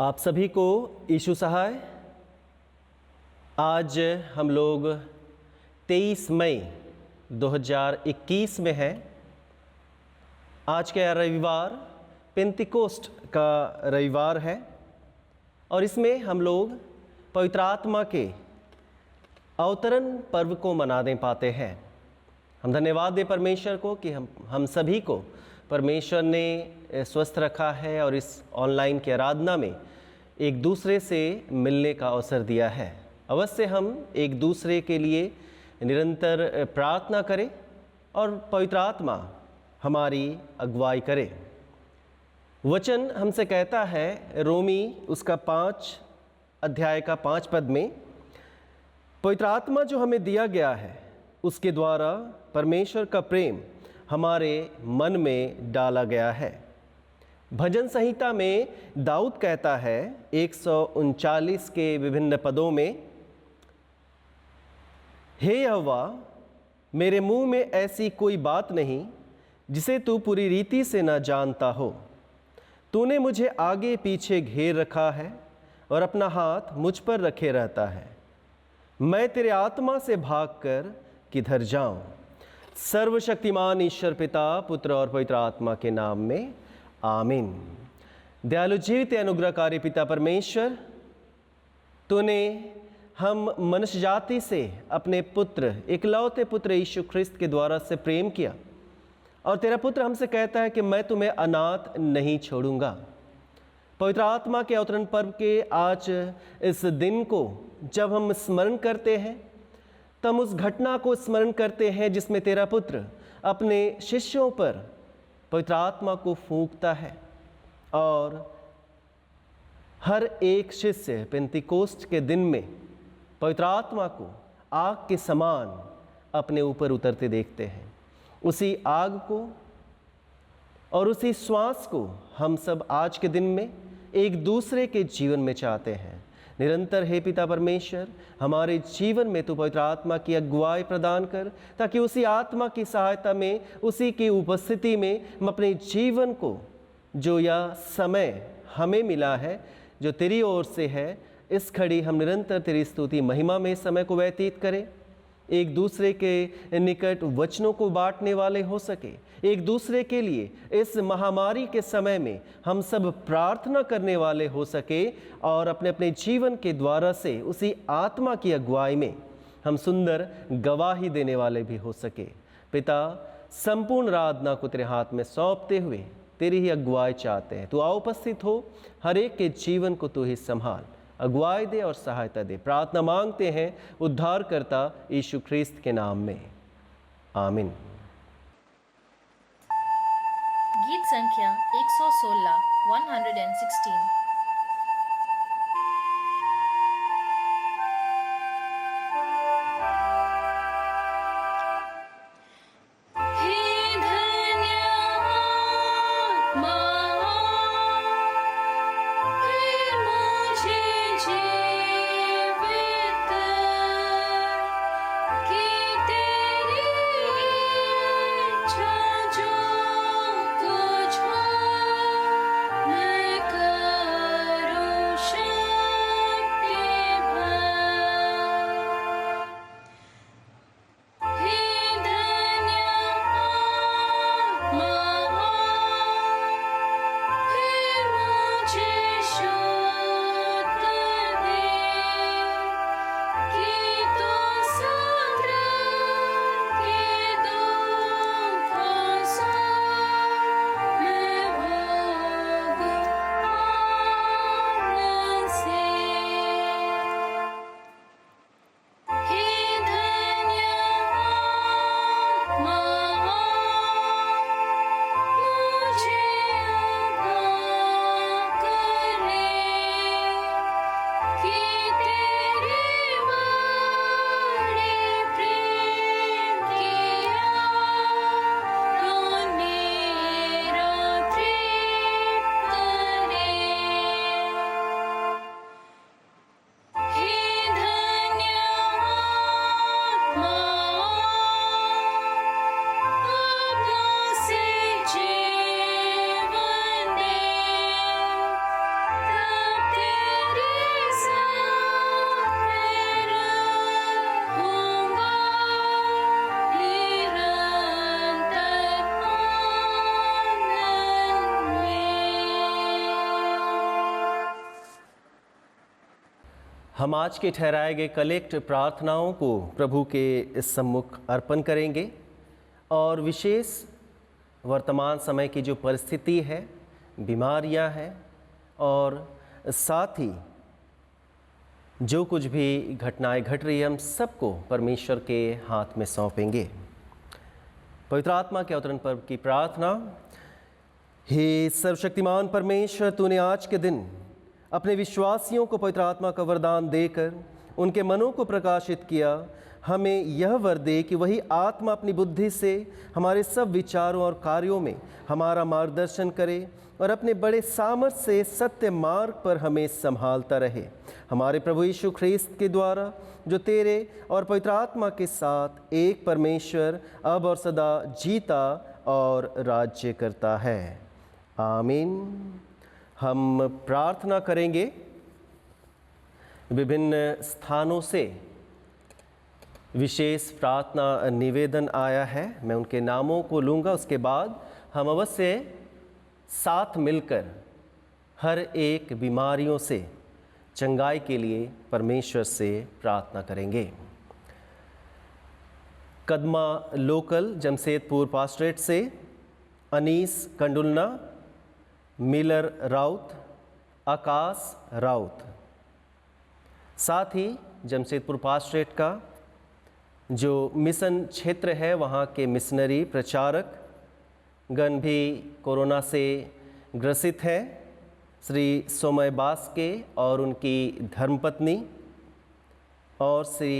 आप सभी को यीशु सहाय। आज हम लोग 23 मई 2021 में हैं। आज का रविवार पेंतिकोस्ट का रविवार है और इसमें हम लोग पवित्र आत्मा के अवतरण पर्व को मनाने पाते हैं। हम धन्यवाद दें परमेश्वर को कि हम सभी को परमेश्वर ने स्वस्थ रखा है और इस ऑनलाइन की आराधना में एक दूसरे से मिलने का अवसर दिया है। अवश्य हम एक दूसरे के लिए निरंतर प्रार्थना करें और पवित्र आत्मा हमारी अगुवाई करे। वचन हमसे कहता है रोमी उसका 5 अध्याय का 5 पद में, पवित्र आत्मा जो हमें दिया गया है उसके द्वारा परमेश्वर का प्रेम हमारे मन में डाला गया है। भजन संहिता में दाऊद कहता है 139 के विभिन्न पदों में, हे यहोवा, मेरे मुंह में ऐसी कोई बात नहीं जिसे तू पूरी रीति से न जानता हो। तूने मुझे आगे पीछे घेर रखा है और अपना हाथ मुझ पर रखे रहता है। मैं तेरे आत्मा से भागकर किधर जाऊं। सर्वशक्तिमान ईश्वर पिता, पुत्र और पवित्र आत्मा के नाम में आमीन। दयालु जीवित अनुग्रहकारी पिता परमेश्वर, तूने हम मनुष्य जाति से अपने पुत्र, इकलौते पुत्र यीशु ख्रिस्त के द्वारा से प्रेम किया और तेरा पुत्र हमसे कहता है कि मैं तुम्हें अनाथ नहीं छोड़ूंगा। पवित्र आत्मा के अवतरण पर्व के आज इस दिन को जब हम स्मरण करते हैं, तब उस घटना को स्मरण करते हैं जिसमें तेरा पुत्र अपने शिष्यों पर पवित्र आत्मा को फूंकता है और हर एक शिष्य पेंतिकोस्ट के दिन में पवित्र आत्मा को आग के समान अपने ऊपर उतरते देखते हैं। उसी आग को और उसी श्वास को हम सब आज के दिन में एक दूसरे के जीवन में चाहते हैं। निरंतर हे पिता परमेश्वर, हमारे जीवन में तू पवित्र आत्मा की अगुवाई प्रदान कर, ताकि उसी आत्मा की सहायता में, उसी की उपस्थिति में हम अपने जीवन को, जो यह समय हमें मिला है, जो तेरी ओर से है, इस घड़ी हम निरंतर तेरी स्तुति महिमा में समय को व्यतीत करें। एक दूसरे के निकट वचनों को बांटने वाले हो सके, एक दूसरे के लिए इस महामारी के समय में हम सब प्रार्थना करने वाले हो सके और अपने अपने जीवन के द्वारा से उसी आत्मा की अगुवाई में हम सुंदर गवाही देने वाले भी हो सके। पिता, संपूर्ण आराधना को तेरे हाथ में सौंपते हुए तेरी ही अगुवाई चाहते हैं। तू आ उपस्थित हो, हर एक के जीवन को तू ही संभाल, अगुवाई दे और सहायता दे। प्रार्थना मांगते हैं उद्धारकर्ता यीशु ख्रिस्त के नाम में, आमीन। गीत संख्या 116 116। Go हम आज के ठहराए गए कलेक्ट प्रार्थनाओं को प्रभु के सम्मुख अर्पण करेंगे और विशेष वर्तमान समय की जो परिस्थिति है, बीमारियां हैं और साथ ही जो कुछ भी घटनाएं घट रही है, हम सबको परमेश्वर के हाथ में सौंपेंगे। पवित्र आत्मा के अवतरण पर्व की प्रार्थना। हे सर्वशक्तिमान परमेश्वर, तूने आज के दिन अपने विश्वासियों को पवित्र आत्मा का वरदान देकर उनके मनों को प्रकाशित किया। हमें यह वर दे कि वही आत्मा अपनी बुद्धि से हमारे सब विचारों और कार्यों में हमारा मार्गदर्शन करे और अपने बड़े सामर्थ्य से सत्य मार्ग पर हमें संभालता रहे। हमारे प्रभु यीशु ख्रीस्त के द्वारा, जो तेरे और पवित्र आत्मा के साथ एक परमेश्वर अब और सदा जीता और राज्य करता है। आमीन। हम प्रार्थना करेंगे। विभिन्न स्थानों से विशेष प्रार्थना निवेदन आया है, मैं उनके नामों को लूँगा। उसके बाद हम अवश्य साथ मिलकर हर एक बीमारियों से चंगाई के लिए परमेश्वर से प्रार्थना करेंगे। कदमा लोकल जमशेदपुर पास्टरेट से अनीस कंडुलना, मिलर राउत, आकाश राउत, साथ ही जमशेदपुर पास्टरेट का जो मिशन क्षेत्र है वहाँ के मिशनरी प्रचारक गण भी कोरोना से ग्रसित है। श्री सोमय बास्के और उनकी धर्मपत्नी और श्री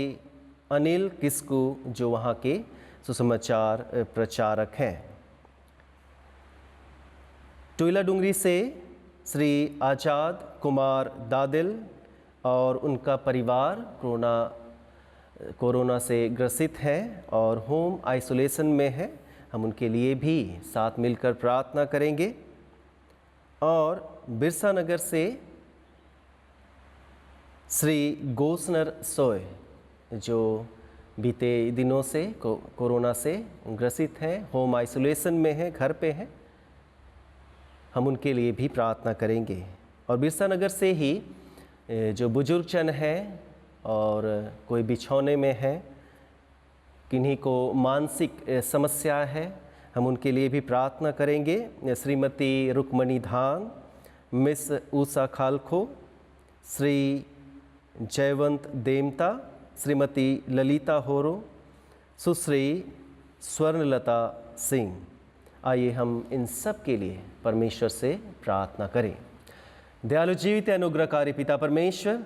अनिल किस्कू जो वहाँ के सुसमाचार प्रचारक हैं। टुइला डुंगरी से श्री आजाद कुमार दादिल और उनका परिवार कोरोना से ग्रसित है और होम आइसोलेशन में है। हम उनके लिए भी साथ मिलकर प्रार्थना करेंगे। और बिरसा नगर से श्री गोसनर सोय जो बीते दिनों से कोरोना से ग्रसित हैं, होम आइसोलेशन में हैं, घर पे हैं, हम उनके लिए भी प्रार्थना करेंगे। और बिरसा नगर से ही जो बुजुर्ग जन हैं और कोई बिछौने में हैं, किन्हीं को मानसिक समस्या है, हम उनके लिए भी प्रार्थना करेंगे। श्रीमती रुक्मणी धान, मिस ऊषा खालखो, श्री जयवंत देमता, श्रीमती ललिता होरो, सुश्री स्वर्णलता सिंह। आइए हम इन सब के लिए परमेश्वर से प्रार्थना करें। दयालु जीवित अनुग्रहकारी पिता परमेश्वर,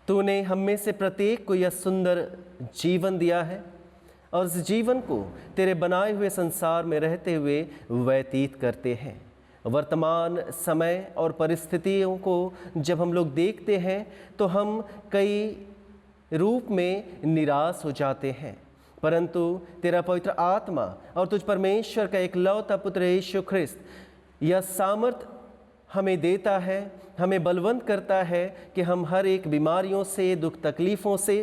तूने हम में से प्रत्येक को यह सुंदर जीवन दिया है और इस जीवन को तेरे बनाए हुए संसार में रहते हुए व्यतीत करते हैं। वर्तमान समय और परिस्थितियों को जब हम लोग देखते हैं तो हम कई रूप में निराश हो जाते हैं, परंतु तेरा पवित्र आत्मा और तुझ परमेश्वर का एकलौता पुत्र यीशु ख्रिस्त यह सामर्थ हमें देता है, हमें बलवंत करता है कि हम हर एक बीमारियों से, दुख तकलीफ़ों से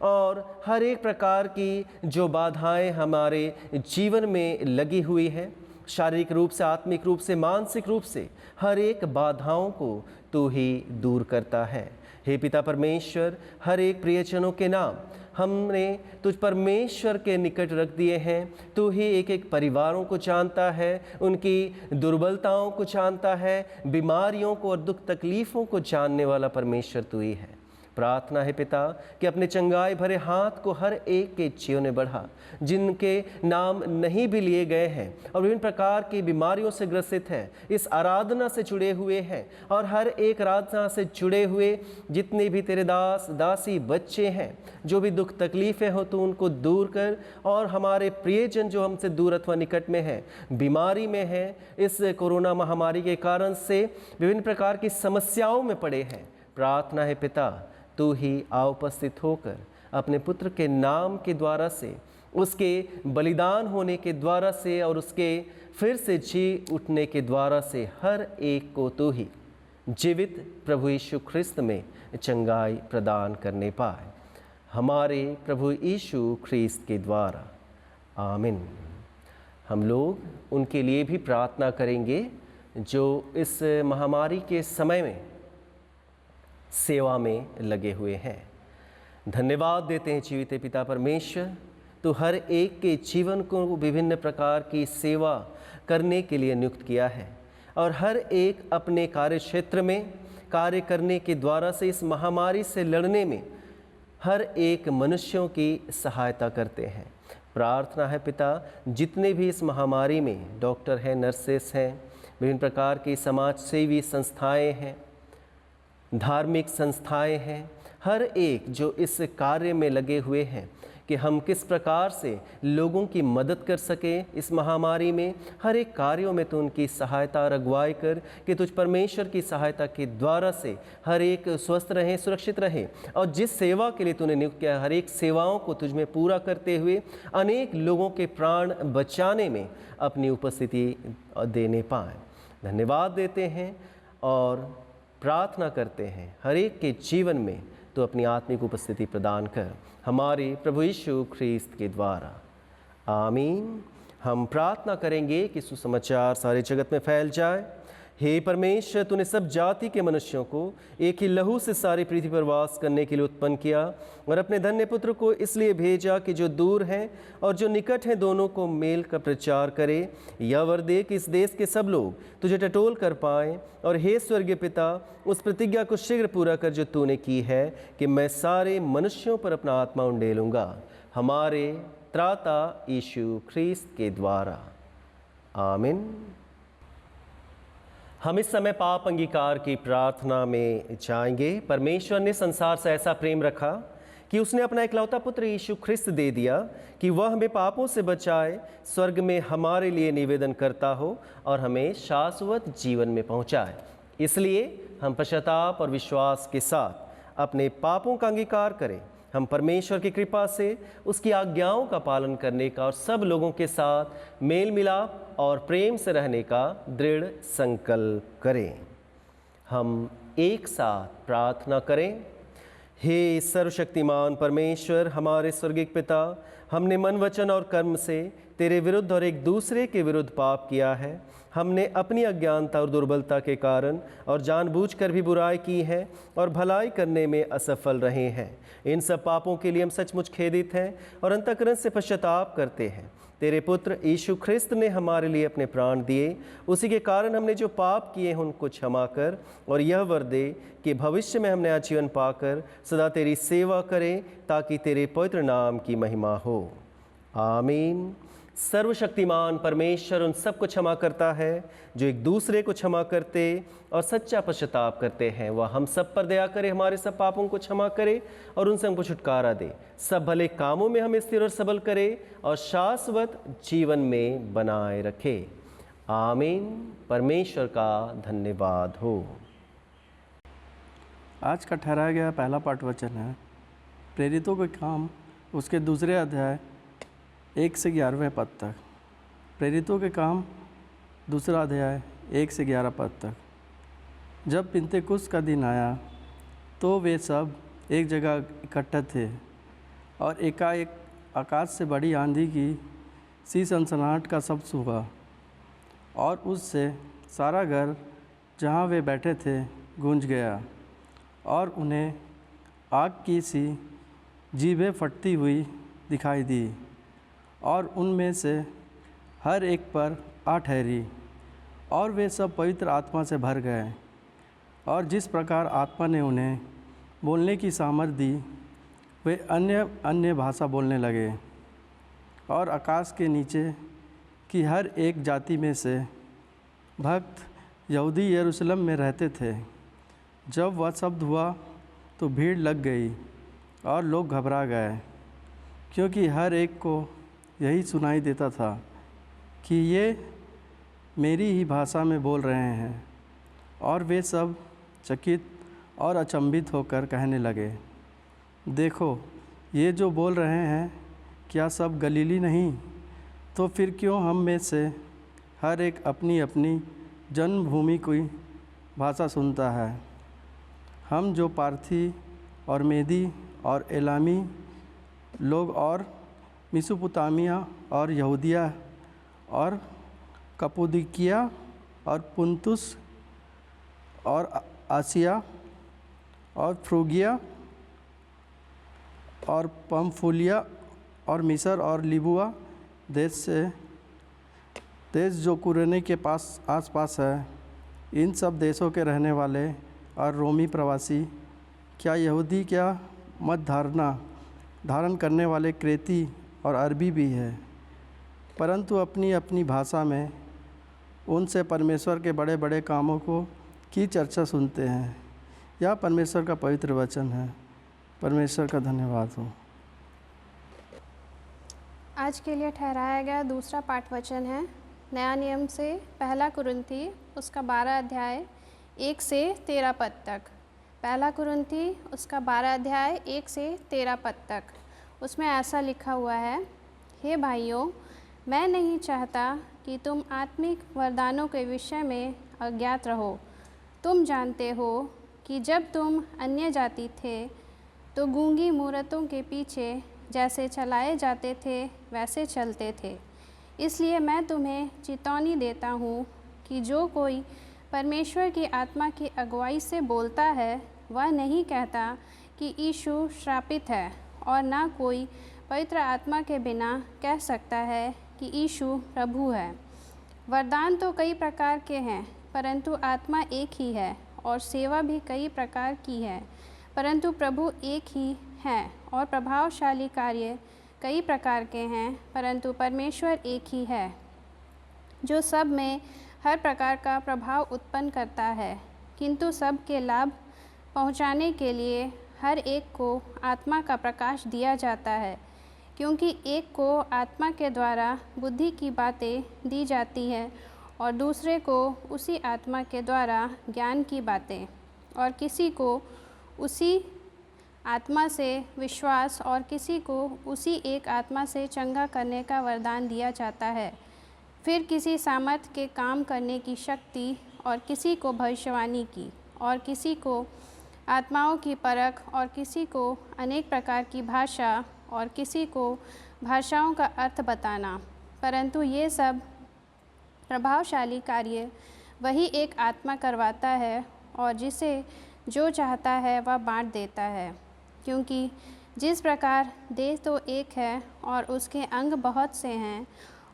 और हर एक प्रकार की जो बाधाएं हमारे जीवन में लगी हुई है, शारीरिक रूप से, आत्मिक रूप से, मानसिक रूप से, हर एक बाधाओं को तू ही दूर करता है। हे पिता परमेश्वर, हर एक प्रियजनों के नाम हमने तुझ परमेश्वर के निकट रख दिए हैं। तू ही एक एक परिवारों को जानता है, उनकी दुर्बलताओं को जानता है, बीमारियों को और दुख तकलीफ़ों को जानने वाला परमेश्वर तू ही है। प्रार्थना है पिता कि अपने चंगाई भरे हाथ को हर एक के जीवन में बढ़ा, जिनके नाम नहीं भी लिए गए हैं और विभिन्न प्रकार की बीमारियों से ग्रसित हैं, इस आराधना से जुड़े हुए हैं और हर एक आराधना से जुड़े हुए जितने भी तेरे दास दासी बच्चे हैं, जो भी दुख तकलीफ़ें हो तो उनको दूर कर, और हमारे प्रियजन जो हमसे दूर अथवा निकट में हैं, बीमारी में हैं, इस कोरोना महामारी के कारण से विभिन्न प्रकार की समस्याओं में पड़े हैं, प्रार्थना है पिता तू ही आ उपस्थित होकर अपने पुत्र के नाम के द्वारा से, उसके बलिदान होने के द्वारा से और उसके फिर से जी उठने के द्वारा से हर एक को तू ही जीवित प्रभु यीशु ख्रिस्त में चंगाई प्रदान करने पाए, हमारे प्रभु यीशु ख्रिस्त के द्वारा। आमीन। हम लोग उनके लिए भी प्रार्थना करेंगे जो इस महामारी के समय में सेवा में लगे हुए हैं। धन्यवाद देते हैं जीवित पिता परमेश्वर, तो हर एक के जीवन को विभिन्न प्रकार की सेवा करने के लिए नियुक्त किया है और हर एक अपने कार्य क्षेत्र में कार्य करने के द्वारा से इस महामारी से लड़ने में हर एक मनुष्यों की सहायता करते हैं। प्रार्थना है पिता, जितने भी इस महामारी में डॉक्टर हैं, नर्सेस हैं, विभिन्न प्रकार की समाज सेवी संस्थाएं हैं, धार्मिक संस्थाएं हैं, हर एक जो इस कार्य में लगे हुए हैं कि हम किस प्रकार से लोगों की मदद कर सकें इस महामारी में, हर एक कार्यों में तो उनकी सहायता और अगुवाई कर कि तुझ परमेश्वर की सहायता के द्वारा से हर एक स्वस्थ रहे, सुरक्षित रहे और जिस सेवा के लिए तूने नियुक्त किया, हर एक सेवाओं को तुझ में पूरा करते हुए अनेक लोगों के प्राण बचाने में अपनी उपस्थिति देने पाएँ। धन्यवाद देते हैं और प्रार्थना करते हैं हर एक के जीवन में तो अपनी आत्मिक उपस्थिति प्रदान कर, हमारे प्रभु यीशु ख्रीस्त के द्वारा, आमीन। हम प्रार्थना करेंगे कि सुसमाचार सारे जगत में फैल जाए। हे परमेश्वर, तूने सब जाति के मनुष्यों को एक ही लहू से सारी पृथ्वी पर वास करने के लिए उत्पन्न किया और अपने धन्य पुत्र को इसलिए भेजा कि जो दूर हैं और जो निकट हैं दोनों को मेल का प्रचार करे। यह वर दे कि इस देश के सब लोग तुझे टटोल कर पाएँ। और हे स्वर्गीय पिता, उस प्रतिज्ञा को शीघ्र पूरा कर जो तूने की है कि मैं सारे मनुष्यों पर अपना आत्मा उंडेलूँगा, हमारे त्राता यीशु ख्रीस्त के द्वारा, आमीन। हम इस समय पाप अंगीकार की प्रार्थना में जाएंगे। परमेश्वर ने संसार से ऐसा प्रेम रखा कि उसने अपना इकलौता पुत्र यीशु ख्रिस्त दे दिया कि वह हमें पापों से बचाए, स्वर्ग में हमारे लिए निवेदन करता हो और हमें शाश्वत जीवन में पहुंचाए। इसलिए हम पश्चाताप और विश्वास के साथ अपने पापों का अंगीकार करें। हम परमेश्वर की कृपा से उसकी आज्ञाओं का पालन करने का और सब लोगों के साथ मेल मिलाप और प्रेम से रहने का दृढ़ संकल्प करें। हम एक साथ प्रार्थना करें। हे सर्वशक्तिमान परमेश्वर, हमारे स्वर्गीय पिता, हमने मन, वचन और कर्म से तेरे विरुद्ध और एक दूसरे के विरुद्ध पाप किया है। हमने अपनी अज्ञानता और दुर्बलता के कारण और जानबूझकर भी बुराई की है और भलाई करने में असफल रहे हैं। इन सब पापों के लिए हम सचमुच खेदित हैं और अंतःकरण से पश्चाताप करते हैं। तेरे पुत्र यीशु ख्रिस्त ने हमारे लिए अपने प्राण दिए, उसी के कारण हमने जो पाप किए हैं उनको क्षमा कर और यह वर दे कि भविष्य में हम नया जीवन पाकर सदा तेरी सेवा करें, ताकि तेरे पवित्र नाम की महिमा हो, आमीन। सर्वशक्तिमान परमेश्वर उन सबको क्षमा करता है जो एक दूसरे को क्षमा करते और सच्चा पश्चाताप करते हैं। वह हम सब पर दया करे, हमारे सब पापों को क्षमा करे और उनसे हमको छुटकारा दे, सब भले कामों में हमें स्थिर और सबल करे और शाश्वत जीवन में बनाए रखे, आमीन। परमेश्वर का धन्यवाद हो। आज का ठहराया गया पहला पाठ वचन है प्रेरितों के काम, उसके दूसरे अध्याय 1 से 11वें पद तक। प्रेरितों के काम दूसरा अध्याय 1 से 11 पद तक। जब पिन्तेकुस्त का दिन आया तो वे सब एक जगह इकट्ठे थे और एकाएक आकाश से बड़ी आंधी की सी सनसनाहट का शब्द हुआ और उससे सारा घर जहाँ वे बैठे थे गूंज गया और उन्हें आग की सी जीभें फटती हुई दिखाई दी और उनमें से हर एक पर आ ठहरी और वे सब पवित्र आत्मा से भर गए और जिस प्रकार आत्मा ने उन्हें बोलने की सामर्थ दी, वे अन्य अन्य भाषा बोलने लगे। और आकाश के नीचे की हर एक जाति में से भक्त यहूदी यरूशलेम में रहते थे। जब वह शब्द हुआ तो भीड़ लग गई और लोग घबरा गए, क्योंकि हर एक को यही सुनाई देता था कि ये मेरी ही भाषा में बोल रहे हैं। और वे सब चकित और अचंभित होकर कहने लगे, देखो, ये जो बोल रहे हैं क्या सब गलीली नहीं? तो फिर क्यों हम में से हर एक अपनी अपनी जन्मभूमि की भाषा सुनता है? हम जो पार्थी और मेदी और एलामी लोग और मिसोपोटामिया और यहूदिया और कप्पादोकिया और पुन्तुस और आसिया और फ्रूगिया और पम्फूलिया और मिस्र और लिबुआ देश जो कुरेने के आसपास है, इन सब देशों के रहने वाले और रोमी प्रवासी, क्या यहूदी, क्या मत धारण करने वाले क्रेती और अरबी भी है, परंतु अपनी अपनी भाषा में उनसे परमेश्वर के बड़े बड़े कामों की चर्चा सुनते हैं। यह परमेश्वर का पवित्र वचन है। परमेश्वर का धन्यवाद हो। आज के लिए ठहराया गया दूसरा पाठ वचन है नया नियम से पहला कुरिन्थी उसका 12 अध्याय 1 से 13 पद तक। पहला कुरिन्थी उसका 12 अध्याय 1 से 13 पद तक। उसमें ऐसा लिखा हुआ है, हे भाइयों, मैं नहीं चाहता कि तुम आत्मिक वरदानों के विषय में अज्ञात रहो। तुम जानते हो कि जब तुम अन्य जाति थे तो गूंगी मूरतों के पीछे जैसे चलाए जाते थे वैसे चलते थे। इसलिए मैं तुम्हें चेतावनी देता हूँ कि जो कोई परमेश्वर की आत्मा की अगुवाई से बोलता है वह नहीं कहता कि यीशु श्रापित है, और ना कोई पवित्र आत्मा के बिना कह सकता है कि यीशु प्रभु है। वरदान तो कई प्रकार के हैं, परंतु आत्मा एक ही है, और सेवा भी कई प्रकार की है, परंतु प्रभु एक ही है। और प्रभावशाली कार्य कई प्रकार के हैं, परंतु परमेश्वर एक ही है, जो सब में हर प्रकार का प्रभाव उत्पन्न करता है, किंतु सब के लाभ पहुंचाने के लिए हर एक को आत्मा का प्रकाश दिया जाता है, क्योंकि एक को आत्मा के द्वारा बुद्धि की बातें दी जाती है और दूसरे को उसी आत्मा के द्वारा ज्ञान की बातें, और किसी को उसी आत्मा से विश्वास, और किसी को उसी एक आत्मा से चंगा करने का वरदान दिया जाता है। फिर किसी सामर्थ के काम करने की शक्ति, और किसी को भविष्यवाणी की, और किसी को आत्माओं की परख, और किसी को अनेक प्रकार की भाषा, और किसी को भाषाओं का अर्थ बताना। परंतु ये सब प्रभावशाली कार्य वही एक आत्मा करवाता है, और जिसे जो चाहता है वह बांट देता है। क्योंकि जिस प्रकार देह तो एक है और उसके अंग बहुत से हैं,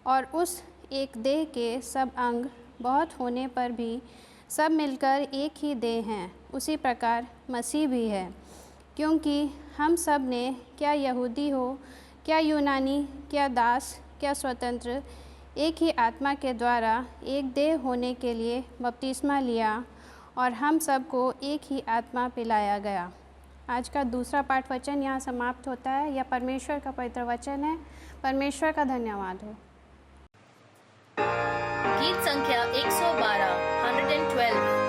और उस एक देह के सब अंग बहुत होने पर भी सब मिलकर एक ही देह हैं, उसी प्रकार मसीह भी है। क्योंकि हम सब ने, क्या यहूदी हो, क्या यूनानी, क्या दास, क्या स्वतंत्र, एक ही आत्मा के द्वारा एक देह होने के लिए बपतिस्मा लिया, और हम सबको एक ही आत्मा पिलाया गया। आज का दूसरा पाठ वचन यहाँ समाप्त होता है। यह परमेश्वर का पवित्र वचन है। परमेश्वर का धन्यवाद हो। गीत संख्या 112 112।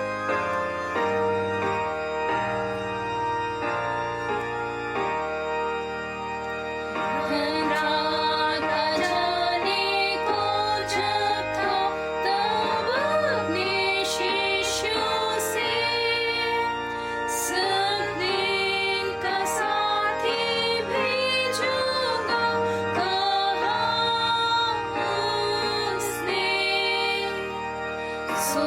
So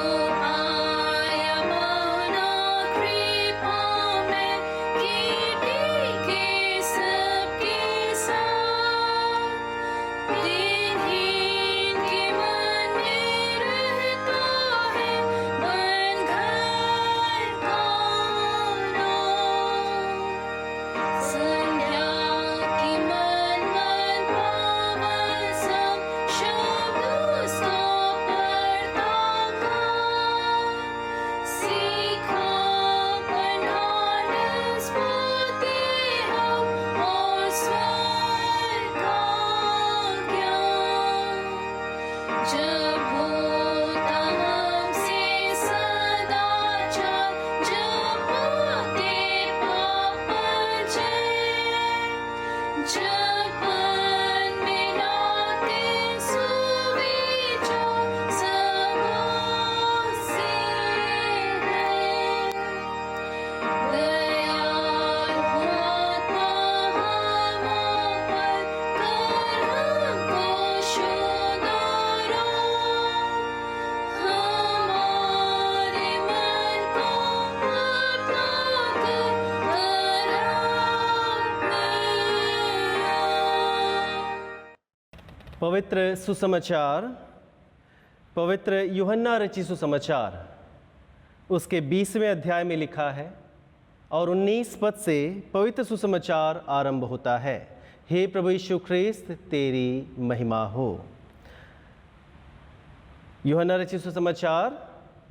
पवित्र सुसमाचार, पवित्र यूहन्ना रचित सुसमाचार उसके 20वें अध्याय में लिखा है और 19 पद से पवित्र सुसमाचार आरंभ होता है। हे प्रभु यीशु ख्रिस्त, तेरी महिमा हो। यूहन्ना रचित सुसमाचार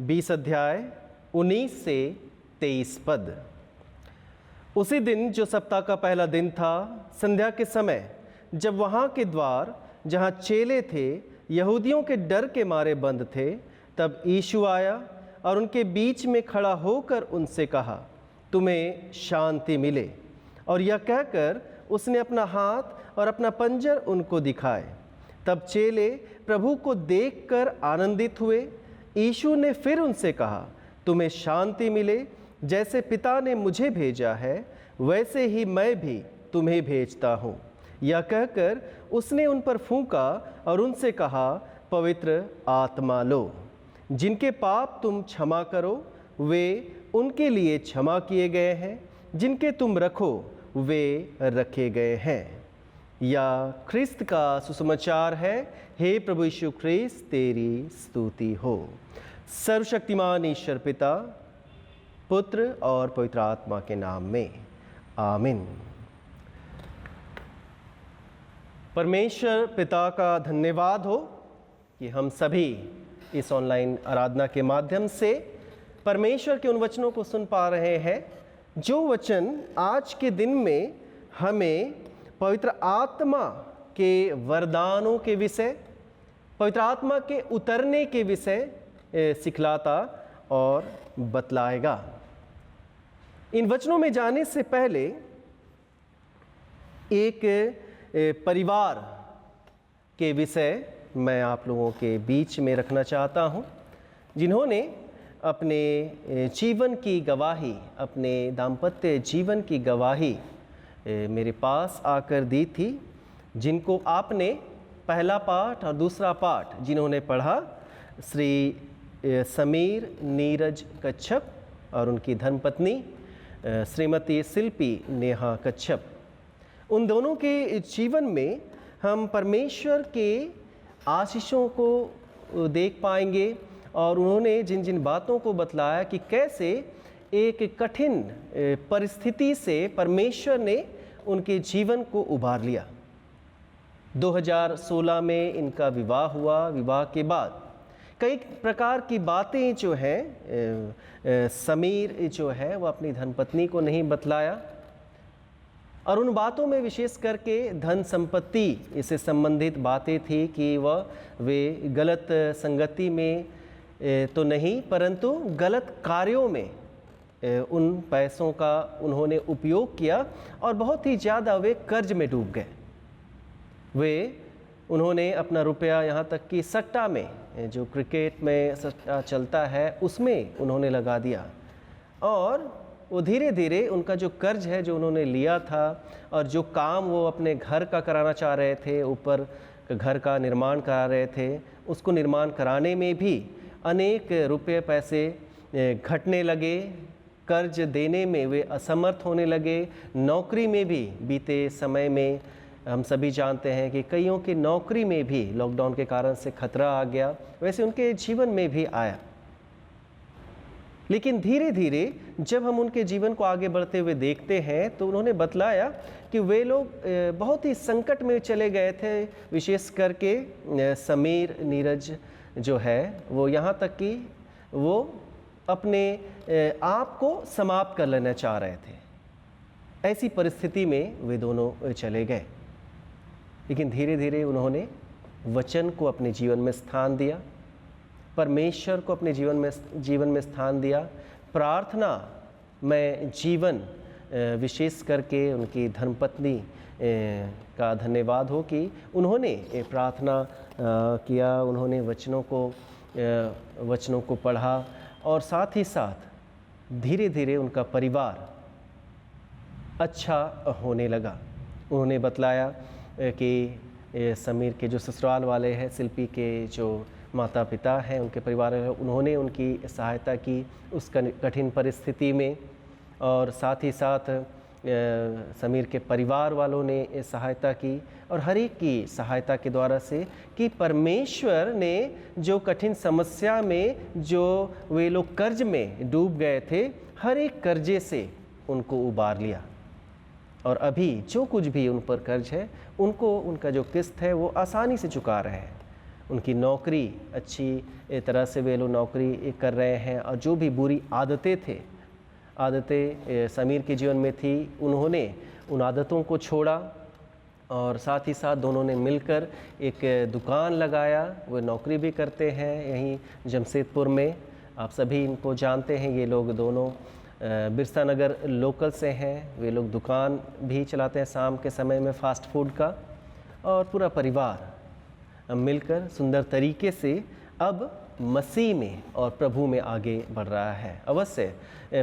20 अध्याय 19 से 23 पद। उसी दिन जो सप्ताह का पहला दिन था, संध्या के समय, जब वहाँ के द्वार जहाँ चेले थे यहूदियों के डर के मारे बंद थे, तब यीशु आया और उनके बीच में खड़ा होकर उनसे कहा, तुम्हें शांति मिले। और यह कहकर उसने अपना हाथ और अपना पंजर उनको दिखाए। तब चेले प्रभु को देखकर आनंदित हुए। यीशु ने फिर उनसे कहा, तुम्हें शांति मिले। जैसे पिता ने मुझे भेजा है, वैसे ही मैं भी तुम्हें भेजता हूँ। यह कहकर उसने उन पर फूंका और उनसे कहा, पवित्र आत्मा लो। जिनके पाप तुम क्षमा करो, वे उनके लिए क्षमा किए गए हैं। जिनके तुम रखो, वे रखे गए हैं। या ख्रिस्त का सुसमाचार है। हे प्रभु यीशु ख्रिस्त, तेरी स्तुति हो। सर्वशक्तिमान ईश्वर पिता, पुत्र और पवित्र आत्मा के नाम में आमीन। परमेश्वर पिता का धन्यवाद हो कि हम सभी इस ऑनलाइन आराधना के माध्यम से परमेश्वर के उन वचनों को सुन पा रहे हैं, जो वचन आज के दिन में हमें पवित्र आत्मा के वरदानों के विषय, पवित्र आत्मा के उतरने के विषय सिखलाता और बतलाएगा। इन वचनों में जाने से पहले एक परिवार के विषय मैं आप लोगों के बीच में रखना चाहता हूं, जिन्होंने अपने जीवन की गवाही, अपने दाम्पत्य जीवन की गवाही मेरे पास आकर दी थी, जिनको आपने पहला पाठ और दूसरा पाठ जिन्होंने पढ़ा, श्री समीर नीरज कच्छप और उनकी धर्मपत्नी श्रीमती शिल्पी नेहा कच्छप, उन दोनों के जीवन में हम परमेश्वर के आशीषों को देख पाएंगे और उन्होंने जिन जिन बातों को बतलाया कि कैसे एक कठिन परिस्थिति से परमेश्वर ने उनके जीवन को उभार लिया। 2016 में इनका विवाह हुआ। विवाह के बाद कई प्रकार की बातें जो हैं समीर जो है वह अपनी धर्मपत्नी को नहीं बतलाया, और उन बातों में विशेष करके धन संपत्ति इससे संबंधित बातें थी कि वे गलत संगति में तो नहीं, परंतु गलत कार्यों में उन पैसों का उन्होंने उपयोग किया और बहुत ही ज़्यादा वे कर्ज में डूब गए। उन्होंने अपना रुपया यहाँ तक कि सट्टा में, जो क्रिकेट में सट्टा चलता है, उसमें उन्होंने लगा दिया, और वो धीरे धीरे उनका जो कर्ज है जो उन्होंने लिया था और जो काम वो अपने घर का कराना चाह रहे थे, ऊपर घर का निर्माण करा रहे थे, उसको निर्माण कराने में भी अनेक रुपये पैसे घटने लगे। कर्ज देने में वे असमर्थ होने लगे। नौकरी में भी बीते समय में हम सभी जानते हैं कि कईयों की नौकरी में भी लॉकडाउन के कारण से खतरा आ गया, वैसे उनके जीवन में भी आया। लेकिन धीरे धीरे जब हम उनके जीवन को आगे बढ़ते हुए देखते हैं तो उन्होंने बतलाया कि वे लोग बहुत ही संकट में चले गए थे। विशेष करके समीर नीरज जो है वो यहाँ तक कि वो अपने आप को समाप्त कर लेना चाह रहे थे। ऐसी परिस्थिति में वे दोनों चले गए, लेकिन धीरे धीरे उन्होंने वचन को अपने जीवन में स्थान दिया, परमेश्वर को अपने जीवन में स्थान दिया। प्रार्थना में जीवन, विशेष करके उनकी धर्मपत्नी का धन्यवाद हो कि उन्होंने प्रार्थना किया, उन्होंने वचनों को पढ़ा, और साथ ही साथ धीरे धीरे उनका परिवार अच्छा होने लगा। उन्होंने बतलाया कि समीर के जो ससुराल वाले हैं, शिल्पी के जो माता पिता हैं, उनके परिवार हैं, उन्होंने उनकी सहायता की उस कठिन परिस्थिति में, और साथ ही साथ समीर के परिवार वालों ने सहायता की और हर एक की सहायता के द्वारा से कि परमेश्वर ने जो कठिन समस्या में जो वे लोग कर्ज में डूब गए थे, हर एक कर्जे से उनको उबार लिया। और अभी जो कुछ भी उन पर कर्ज है, उनको उनका जो किस्त है वो आसानी से चुका रहे हैं। उनकी नौकरी अच्छी तरह से वे लोग नौकरी कर रहे हैं और जो भी बुरी आदतें समीर के जीवन में थी, उन्होंने उन आदतों को छोड़ा और साथ ही साथ दोनों ने मिलकर एक दुकान लगाया। वे नौकरी भी करते हैं यहीं जमशेदपुर में। आप सभी इनको जानते हैं, ये लोग दोनों बिरसा नगर लोकल से हैं। वे लोग दुकान भी चलाते हैं शाम के समय में फास्ट फूड का, और पूरा परिवार मिलकर सुंदर तरीके से अब मसीह में और प्रभु में आगे बढ़ रहा है। अवश्य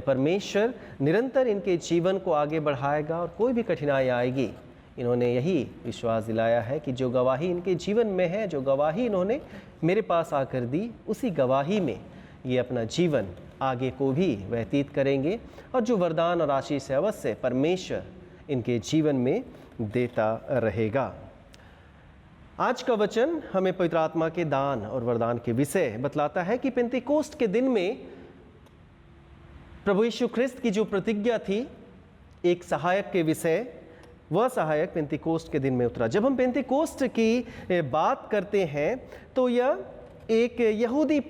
परमेश्वर निरंतर इनके जीवन को आगे बढ़ाएगा और कोई भी कठिनाई आएगी, इन्होंने यही विश्वास दिलाया है कि जो गवाही इनके जीवन में है, जो गवाही इन्होंने मेरे पास आकर दी, उसी गवाही में ये अपना जीवन आगे को भी व्यतीत करेंगे और जो वरदान और आशीष है अवश्य परमेश्वर इनके जीवन में देता रहेगा। आज का वचन हमें पवित्र आत्मा के दान और वरदान के विषय बतलाता है कि पेंतीकोस्ट के दिन में प्रभु यीशु ख्रिस्त की जो प्रतिज्ञा थी एक सहायक के विषय, वह सहायक पेंतीकोस्ट के दिन में उतरा। जब हम पेंतीकोस्ट की बात करते हैं तो यह एक यहूदी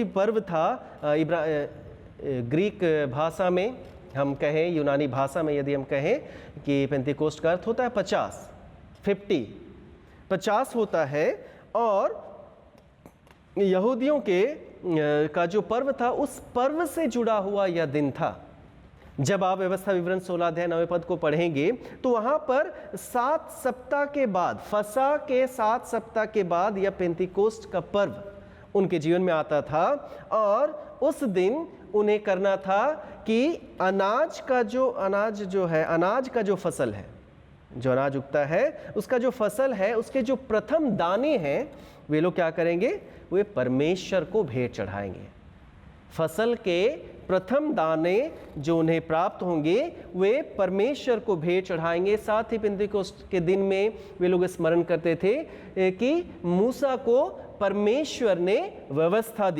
पर्व था, ग्रीक भाषा में हम कहें, यूनानी भाषा में यदि हम कहें कि पेंतीकोस्ट का अर्थ होता है 50 होता है। और यहूदियों के का जो पर्व था, उस पर्व से जुड़ा हुआ यह दिन था। जब आप व्यवस्था विवरण 16 अध्याय 9 पद को पढ़ेंगे तो वहां पर 7 सप्ताह के बाद, फसह के 7 सप्ताह के बाद यह पेंतीकोस्ट का पर्व उनके जीवन में आता था। और उस दिन उन्हें करना था कि अनाज का जो फसल है, जो अनाज उगता है, उसका जो फसल है, उसके जो प्रथम दाने हैं, वे लोग क्या करेंगे? वे परमेश्वर को भेंट चढ़ाएंगे। फसल के प्रथम दाने जो उन्हें प्राप्त होंगे वे परमेश्वर को भेंट चढ़ाएंगे। साथ ही पेंतीकोस्त के दिन में वे लोग स्मरण करते थे कि मूसा को परमेश्वर ने व्यवस्था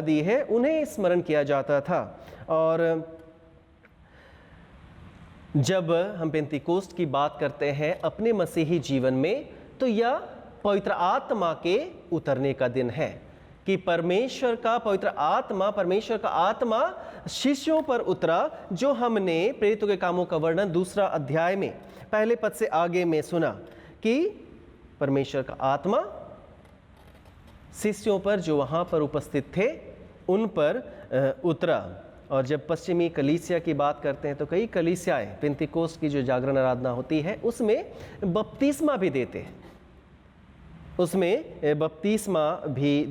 दी है, उन्हें स्मरण किया जाता था। और जब हम पेंतीकोस्ट की बात करते हैं अपने मसीही जीवन में, तो यह पवित्र आत्मा के उतरने का दिन है कि परमेश्वर का आत्मा शिष्यों पर उतरा, जो हमने प्रेरितों के कामों का वर्णन 2 अध्याय में पहले पद से आगे में सुना कि परमेश्वर का आत्मा शिष्यों पर जो वहाँ पर उपस्थित थे उन पर उतरा। और जब पश्चिमी कलीसिया की बात करते हैं तो कई कलीसियाएं पेंतीकोस्ट की जो जागरण आराधना होती है उसमें बपतिस्मा भी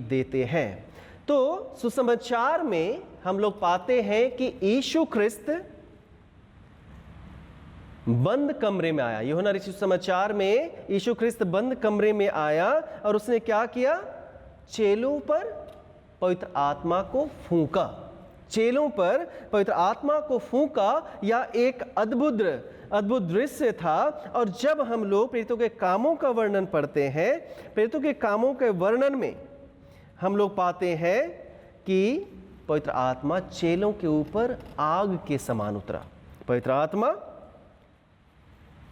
देते हैं। तो सुसमाचार में हम लोग पाते हैं कि यीशु ख्रिस्त बंद कमरे में आया। यूहन्ना रचित सुसमाचार में यीशु ख्रिस्त बंद कमरे में आया और उसने क्या किया? चेलों पर पवित्र आत्मा को फूंका। यह एक अद्भुत दृश्य था। और जब हम लोग प्रेरितों के कामों का वर्णन पढ़ते हैं, प्रेरितों के कामों के वर्णन में हम लोग पाते हैं कि पवित्र आत्मा चेलों के ऊपर आग के समान उतरा। पवित्र आत्मा,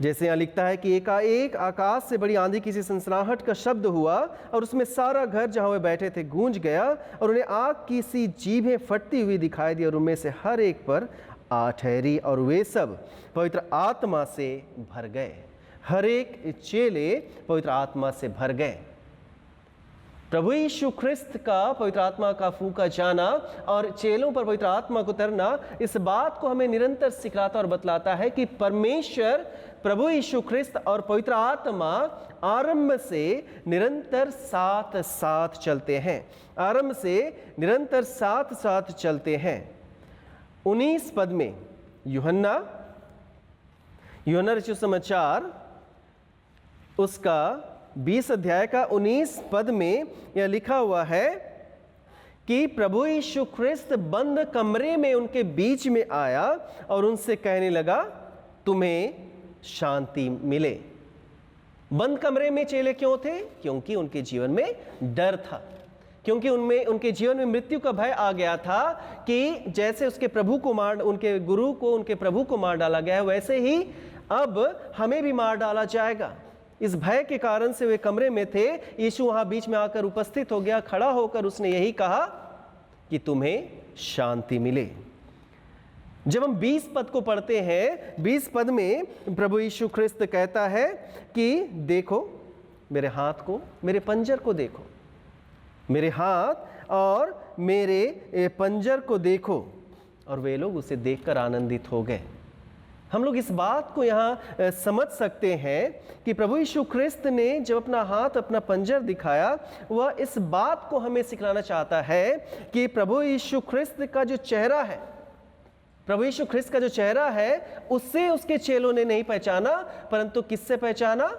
जैसे यहाँ लिखता है कि एकाएक आकाश से बड़ी आंधी की सी सनसनाहट का शब्द हुआ और उसमें सारा घर जहाँ वे बैठे थे गूंज गया, और उन्हें आग की सी जीभें फटती हुई दिखाई दी और उनमें से हर एक पर आ ठहरी, और वे सब पवित्र आत्मा से भर गए। हर एक चेले पवित्र आत्मा से भर गए। प्रभु यीशु ख्रिस्त का पवित्र आत्मा का फूंका जाना और चेलों पर पवित्र आत्मा को उतरना इस बात को हमें निरंतर सिखाता और बतलाता है कि परमेश्वर, प्रभु यीशु ख्रिस्त और पवित्र आत्मा आरंभ से निरंतर साथ साथ चलते हैं। 19 पद में यूहन्ना रचित समाचार उसका 20 अध्याय का 19 पद में यह लिखा हुआ है कि प्रभु यीशु ख्रिस्त बंद कमरे में उनके बीच में आया और उनसे कहने लगा, तुम्हें शांति मिले। बंद कमरे में चेले क्यों थे? क्योंकि उनके जीवन में डर था, क्योंकि उनके जीवन में मृत्यु का भय आ गया था कि जैसे उनके गुरु को, उनके प्रभु को मार डाला गया है, वैसे ही अब हमें भी मार डाला जाएगा। इस भय के कारण से वे कमरे में थे। यीशु वहां बीच में आकर उपस्थित हो गया, खड़ा होकर उसने यही कहा कि तुम्हें शांति मिले। जब हम 20 पद को पढ़ते हैं, 20 पद में प्रभु यीशु ख्रिस्त कहता है कि देखो मेरे हाथ को, मेरे पंजर को देखो, मेरे हाथ और मेरे पंजर को देखो। और वे लोग उसे देखकर आनंदित हो गए। हम लोग इस बात को यहाँ समझ सकते हैं कि प्रभु यीशु ख्रिस्त ने जब अपना हाथ, अपना पंजर दिखाया, वह इस बात को हमें सिखाना चाहता है कि प्रभु यीशु ख्रिस्त का जो चेहरा है, प्रभु यीशु ख्रिस्त का जो चेहरा है, उससे उसके चेलों ने नहीं पहचाना, परंतु किससे पहचाना?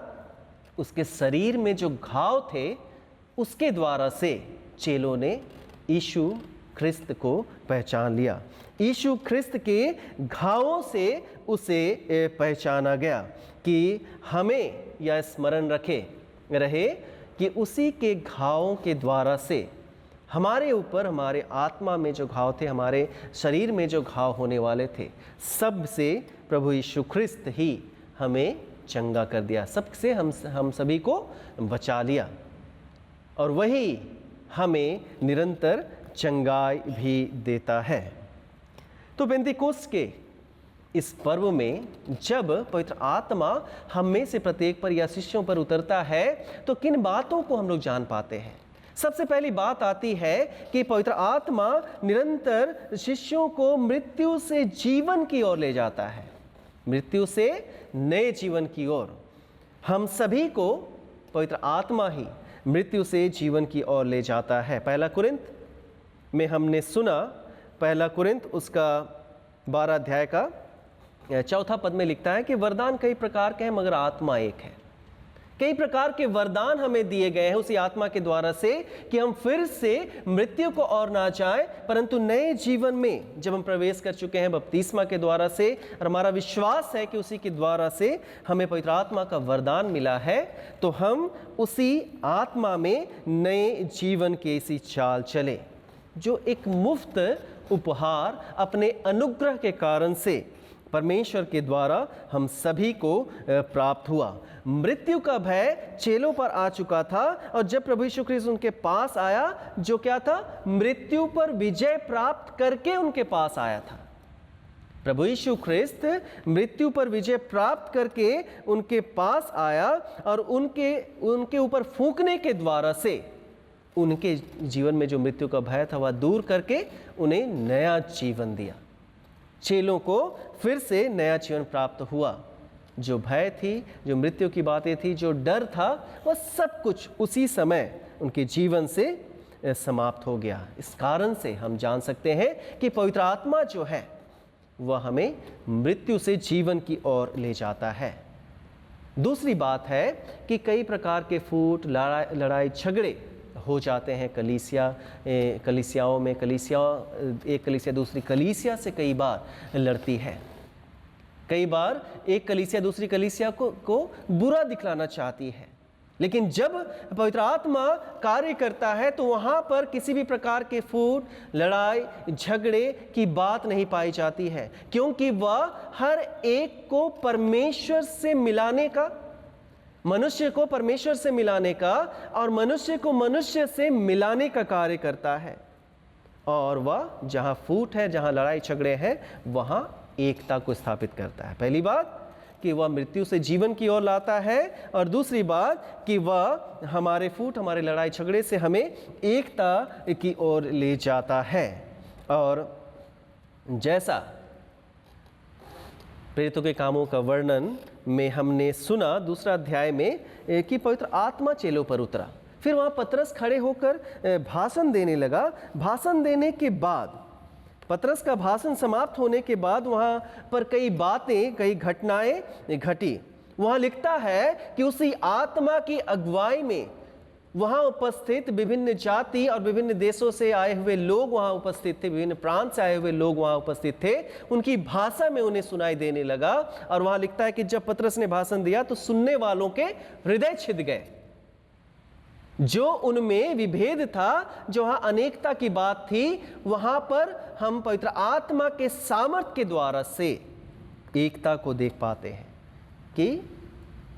उसके शरीर में जो घाव थे, उसके द्वारा से चेलों ने यीशु ख्रिस्त को पहचान लिया। यीशु ख्रिस्त के घावों से उसे पहचाना गया कि हमें यह स्मरण रहे कि उसी के घावों के द्वारा से हमारे ऊपर, हमारे आत्मा में जो घाव थे, हमारे शरीर में जो घाव होने वाले थे, सब से प्रभु यीशु ख्रिस्त ही हमें चंगा कर दिया, सबसे हम सभी को बचा लिया। और वही हमें निरंतर चंगाई भी देता है। तो पेंतीकोस्त के इस पर्व में जब पवित्र आत्मा हम में से प्रत्येक पर या शिष्यों पर उतरता है, तो किन बातों को हम लोग जान पाते हैं? सबसे पहली बात आती है कि पवित्र आत्मा निरंतर शिष्यों को मृत्यु से जीवन की ओर ले जाता है, मृत्यु से नए जीवन की ओर। हम सभी को पवित्र आत्मा ही मृत्यु से जीवन की ओर ले जाता है। पहला कुरिन्थ में हमने सुना, पहला कुरिन्थ उसका 12 अध्याय का 4 पद में लिखता है कि वरदान कई प्रकार के हैं मगर आत्मा एक है। कई प्रकार के वरदान हमें दिए गए हैं उसी आत्मा के द्वारा से कि हम फिर से मृत्यु को और ना जाएं, परंतु नए जीवन में जब हम प्रवेश कर चुके हैं बपतिस्मा के द्वारा से, और हमारा विश्वास है कि उसी के द्वारा से हमें पवित्र आत्मा का वरदान मिला है, तो हम उसी आत्मा में नए जीवन की इसी चाल चले, जो एक मुफ्त उपहार अपने अनुग्रह के कारण से परमेश्वर के द्वारा हम सभी को प्राप्त हुआ। मृत्यु का भय चेलों पर आ चुका था, और जब प्रभु यीशु ख्रिस्त उनके पास आया, जो क्या था? मृत्यु पर विजय प्राप्त करके उनके पास आया था। प्रभु यीशु ख्रिस्त मृत्यु पर विजय प्राप्त करके उनके पास आया और उनके ऊपर फूंकने के द्वारा से उनके जीवन में जो मृत्यु का भय था वह दूर करके उन्हें नया जीवन दिया। चेलों को फिर से नया जीवन प्राप्त हुआ। जो भय थी, जो मृत्यु की बातें थी, जो डर था, वह सब कुछ उसी समय उनके जीवन से समाप्त हो गया। इस कारण से हम जान सकते हैं कि पवित्र आत्मा जो है वह हमें मृत्यु से जीवन की ओर ले जाता है। दूसरी बात है कि कई प्रकार के फूट, लड़ाई झगड़े हो जाते हैं कलीसियाओं में। एक कलीसिया दूसरी कलीसिया से कई बार लड़ती है। कई बार एक कलीसिया दूसरी कलीसिया को बुरा दिखलाना चाहती है, लेकिन जब पवित्र आत्मा कार्य करता है तो वहाँ पर किसी भी प्रकार के फूट, लड़ाई झगड़े की बात नहीं पाई जाती है, क्योंकि वह हर एक को परमेश्वर से मिलाने का, मनुष्य को परमेश्वर से मिलाने का और मनुष्य को मनुष्य से मिलाने का कार्य करता है। और वह जहाँ फूट है, जहाँ लड़ाई झगड़े हैं, वहाँ एकता को स्थापित करता है। पहली बात कि वह मृत्यु से जीवन की ओर लाता है, और दूसरी बात कि वह हमारे फूट, हमारे लड़ाई झगड़े से हमें एकता की ओर ले जाता है। और जैसा प्रेरितों के कामों का वर्णन में हमने सुना 2 अध्याय में कि पवित्र आत्मा चेलों पर उतरा, फिर वहाँ पतरस खड़े होकर भाषण देने लगा। भाषण देने के बाद, पतरस का भाषण समाप्त होने के बाद वहाँ पर कई बातें, कई घटनाएं घटी। वहाँ लिखता है कि उसी आत्मा की अगुवाई में वहाँ उपस्थित विभिन्न जाति और विभिन्न देशों से आए हुए लोग वहाँ उपस्थित थे, विभिन्न प्रांत से आए हुए लोग वहाँ उपस्थित थे। उनकी भाषा में उन्हें सुनाई देने लगा। और वहाँ लिखता है कि जब पतरस ने भाषण दिया तो सुनने वालों के हृदय छिद गए। जो उनमें विभेद था, जो वहाँ अनेकता की बात थी, वहाँ पर हम पवित्र आत्मा के सामर्थ्य के द्वारा से एकता को देख पाते हैं कि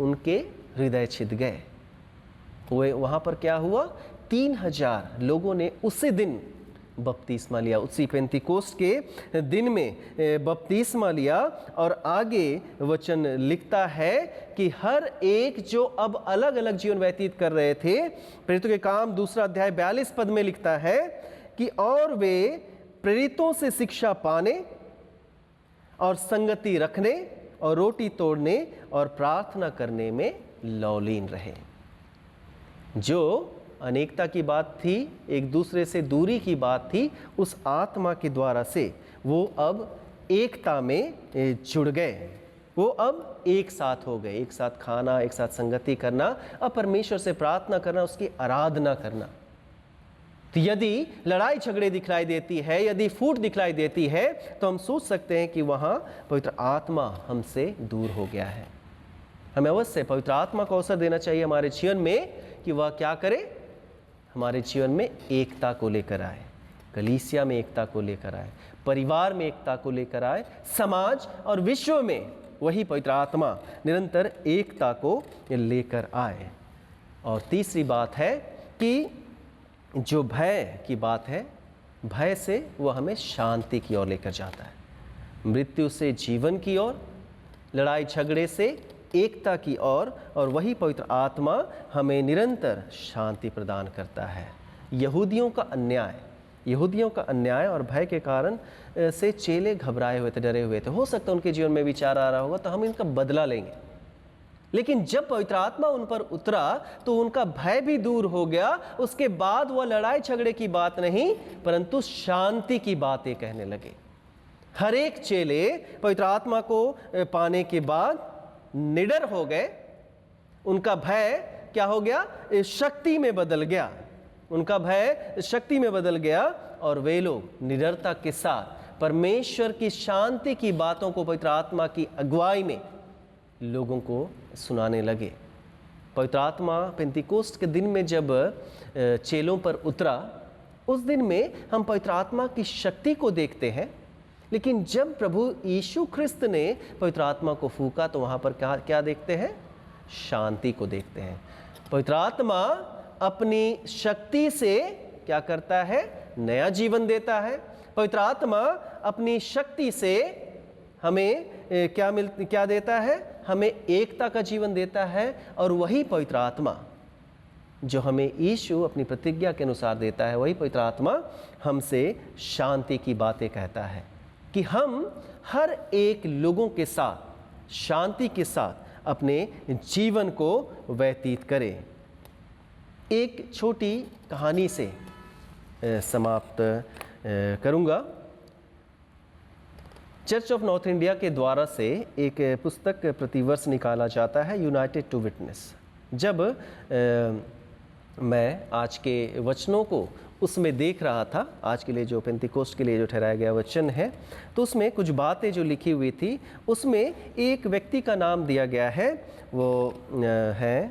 उनके हृदय छिद गए। वहाँ पर क्या हुआ, 3000 लोगों ने उसी दिन बपतिस्मा लिया, उसी पेंतिकोस्त के दिन में बपतिस्मा लिया। और आगे वचन लिखता है कि हर एक जो अब अलग अलग जीवन व्यतीत कर रहे थे, प्रेरितों के काम 2 अध्याय 42 पद में लिखता है कि और वे प्रेरितों से शिक्षा पाने और संगति रखने और रोटी तोड़ने और प्रार्थना करने में लौलीन रहे। जो अनेकता की बात थी, एक दूसरे से दूरी की बात थी, उस आत्मा के द्वारा से वो अब एकता में जुड़ गए। वो अब एक साथ हो गए, एक साथ खाना, एक साथ संगति करना, अब परमेश्वर से प्रार्थना करना, उसकी आराधना करना। तो यदि लड़ाई झगड़े दिखलाई देती है, यदि फूट दिखलाई देती है, तो हम सोच सकते हैं कि वहाँ पवित्र आत्मा हमसे दूर हो गया है। हमें अवश्य पवित्र आत्मा को अवसर देना चाहिए हमारे जीवन में कि वह क्या करे, हमारे जीवन में एकता को लेकर आए, कलीसिया में एकता को लेकर आए, परिवार में एकता को लेकर आए, समाज और विश्व में वही पवित्र आत्मा निरंतर एकता को लेकर आए। और तीसरी बात है कि जो भय की बात है, भय से वह हमें शांति की ओर लेकर जाता है, मृत्यु से जीवन की ओर, लड़ाई झगड़े से एकता की ओर, और वही पवित्र आत्मा हमें निरंतर शांति प्रदान करता है। यहूदियों का अन्याय और भय के कारण से चेले घबराए हुए थे, डरे हुए थे। हो सकता है उनके जीवन में विचार आ रहा होगा तो हम इनका बदला लेंगे, लेकिन जब पवित्र आत्मा उन पर उतरा तो उनका भय भी दूर हो गया। उसके बाद वह लड़ाई झगड़े की बात नहीं परंतु शांति की बातें कहने लगे। हर एक चेले पवित्र आत्मा को पाने के बाद निडर हो गए। उनका भय क्या हो गया, शक्ति में बदल गया। उनका भय शक्ति में बदल गया और वे लोग निडरता के साथ परमेश्वर की शांति की बातों को पवित्र आत्मा की अगुवाई में लोगों को सुनाने लगे। पवित्र आत्मा पेंतिकोस्त के दिन में जब चेलों पर उतरा, उस दिन में हम पवित्र आत्मा की शक्ति को देखते हैं, लेकिन जब प्रभु यीशु ख्रिस्त ने पवित्र आत्मा को फूंका तो वहाँ पर क्या देखते हैं, शांति को देखते हैं। पवित्र आत्मा अपनी शक्ति से क्या करता है, नया जीवन देता है। पवित्र आत्मा अपनी शक्ति से हमें क्या देता है, हमें एकता का जीवन देता है। और वही पवित्र आत्मा जो हमें यीशु अपनी प्रतिज्ञा के अनुसार देता है, वही पवित्र आत्मा हमसे शांति की बातें कहता है कि हम हर एक लोगों के साथ शांति के साथ अपने जीवन को व्यतीत करें। एक छोटी कहानी से समाप्त करूंगा। चर्च ऑफ नॉर्थ इंडिया के द्वारा से एक पुस्तक प्रतिवर्ष निकाला जाता है, यूनाइटेड टू विटनेस। जब मैं आज के वचनों को उसमें देख रहा था, आज के लिए जो पेंतिकोस्ट के लिए जो ठहराया गया वचन है, तो उसमें कुछ बातें जो लिखी हुई थी, उसमें एक व्यक्ति का नाम दिया गया है। वो है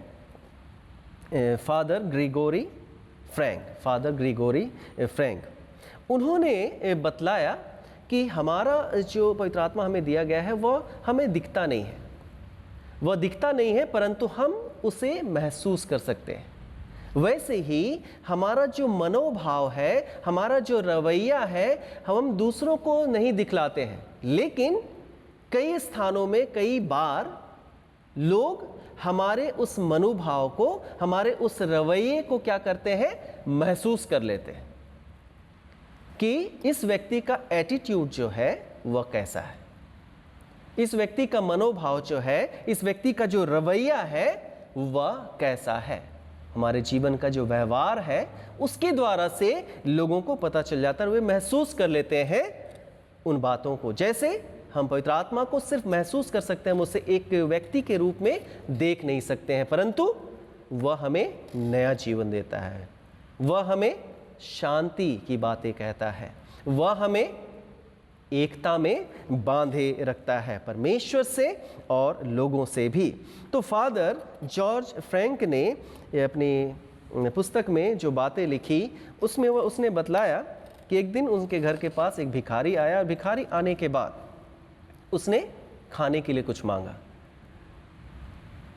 फादर ग्रिगोरी फ्रैंक। उन्होंने बतलाया कि हमारा जो पवित्र आत्मा हमें दिया गया है वह हमें दिखता नहीं है, वह दिखता नहीं है परंतु हम उसे महसूस कर सकते हैं। वैसे ही हमारा जो मनोभाव है, हमारा जो रवैया है, हम दूसरों को नहीं दिखलाते हैं, लेकिन कई स्थानों में कई बार लोग हमारे उस मनोभाव को, हमारे उस रवैये को क्या करते हैं, महसूस कर लेते हैं कि इस व्यक्ति का एटीट्यूड जो है वह कैसा है, इस व्यक्ति का मनोभाव जो है, इस व्यक्ति का जो रवैया है वह कैसा है। हमारे जीवन का जो व्यवहार है उसके द्वारा से लोगों को पता चल जाता है, वे महसूस कर लेते हैं उन बातों को। जैसे हम पवित्र आत्मा को सिर्फ महसूस कर सकते हैं, हम उसे एक व्यक्ति के रूप में देख नहीं सकते हैं, परंतु वह हमें नया जीवन देता है, वह हमें शांति की बातें कहता है, वह हमें एकता में बांधे रखता है, परमेश्वर से और लोगों से भी। तो फादर जॉर्ज फ्रैंक ने अपनी पुस्तक में जो बातें लिखी उसमें उसने बतलाया कि एक दिन उनके घर के पास एक भिखारी आया, और भिखारी आने के बाद उसने खाने के लिए कुछ मांगा।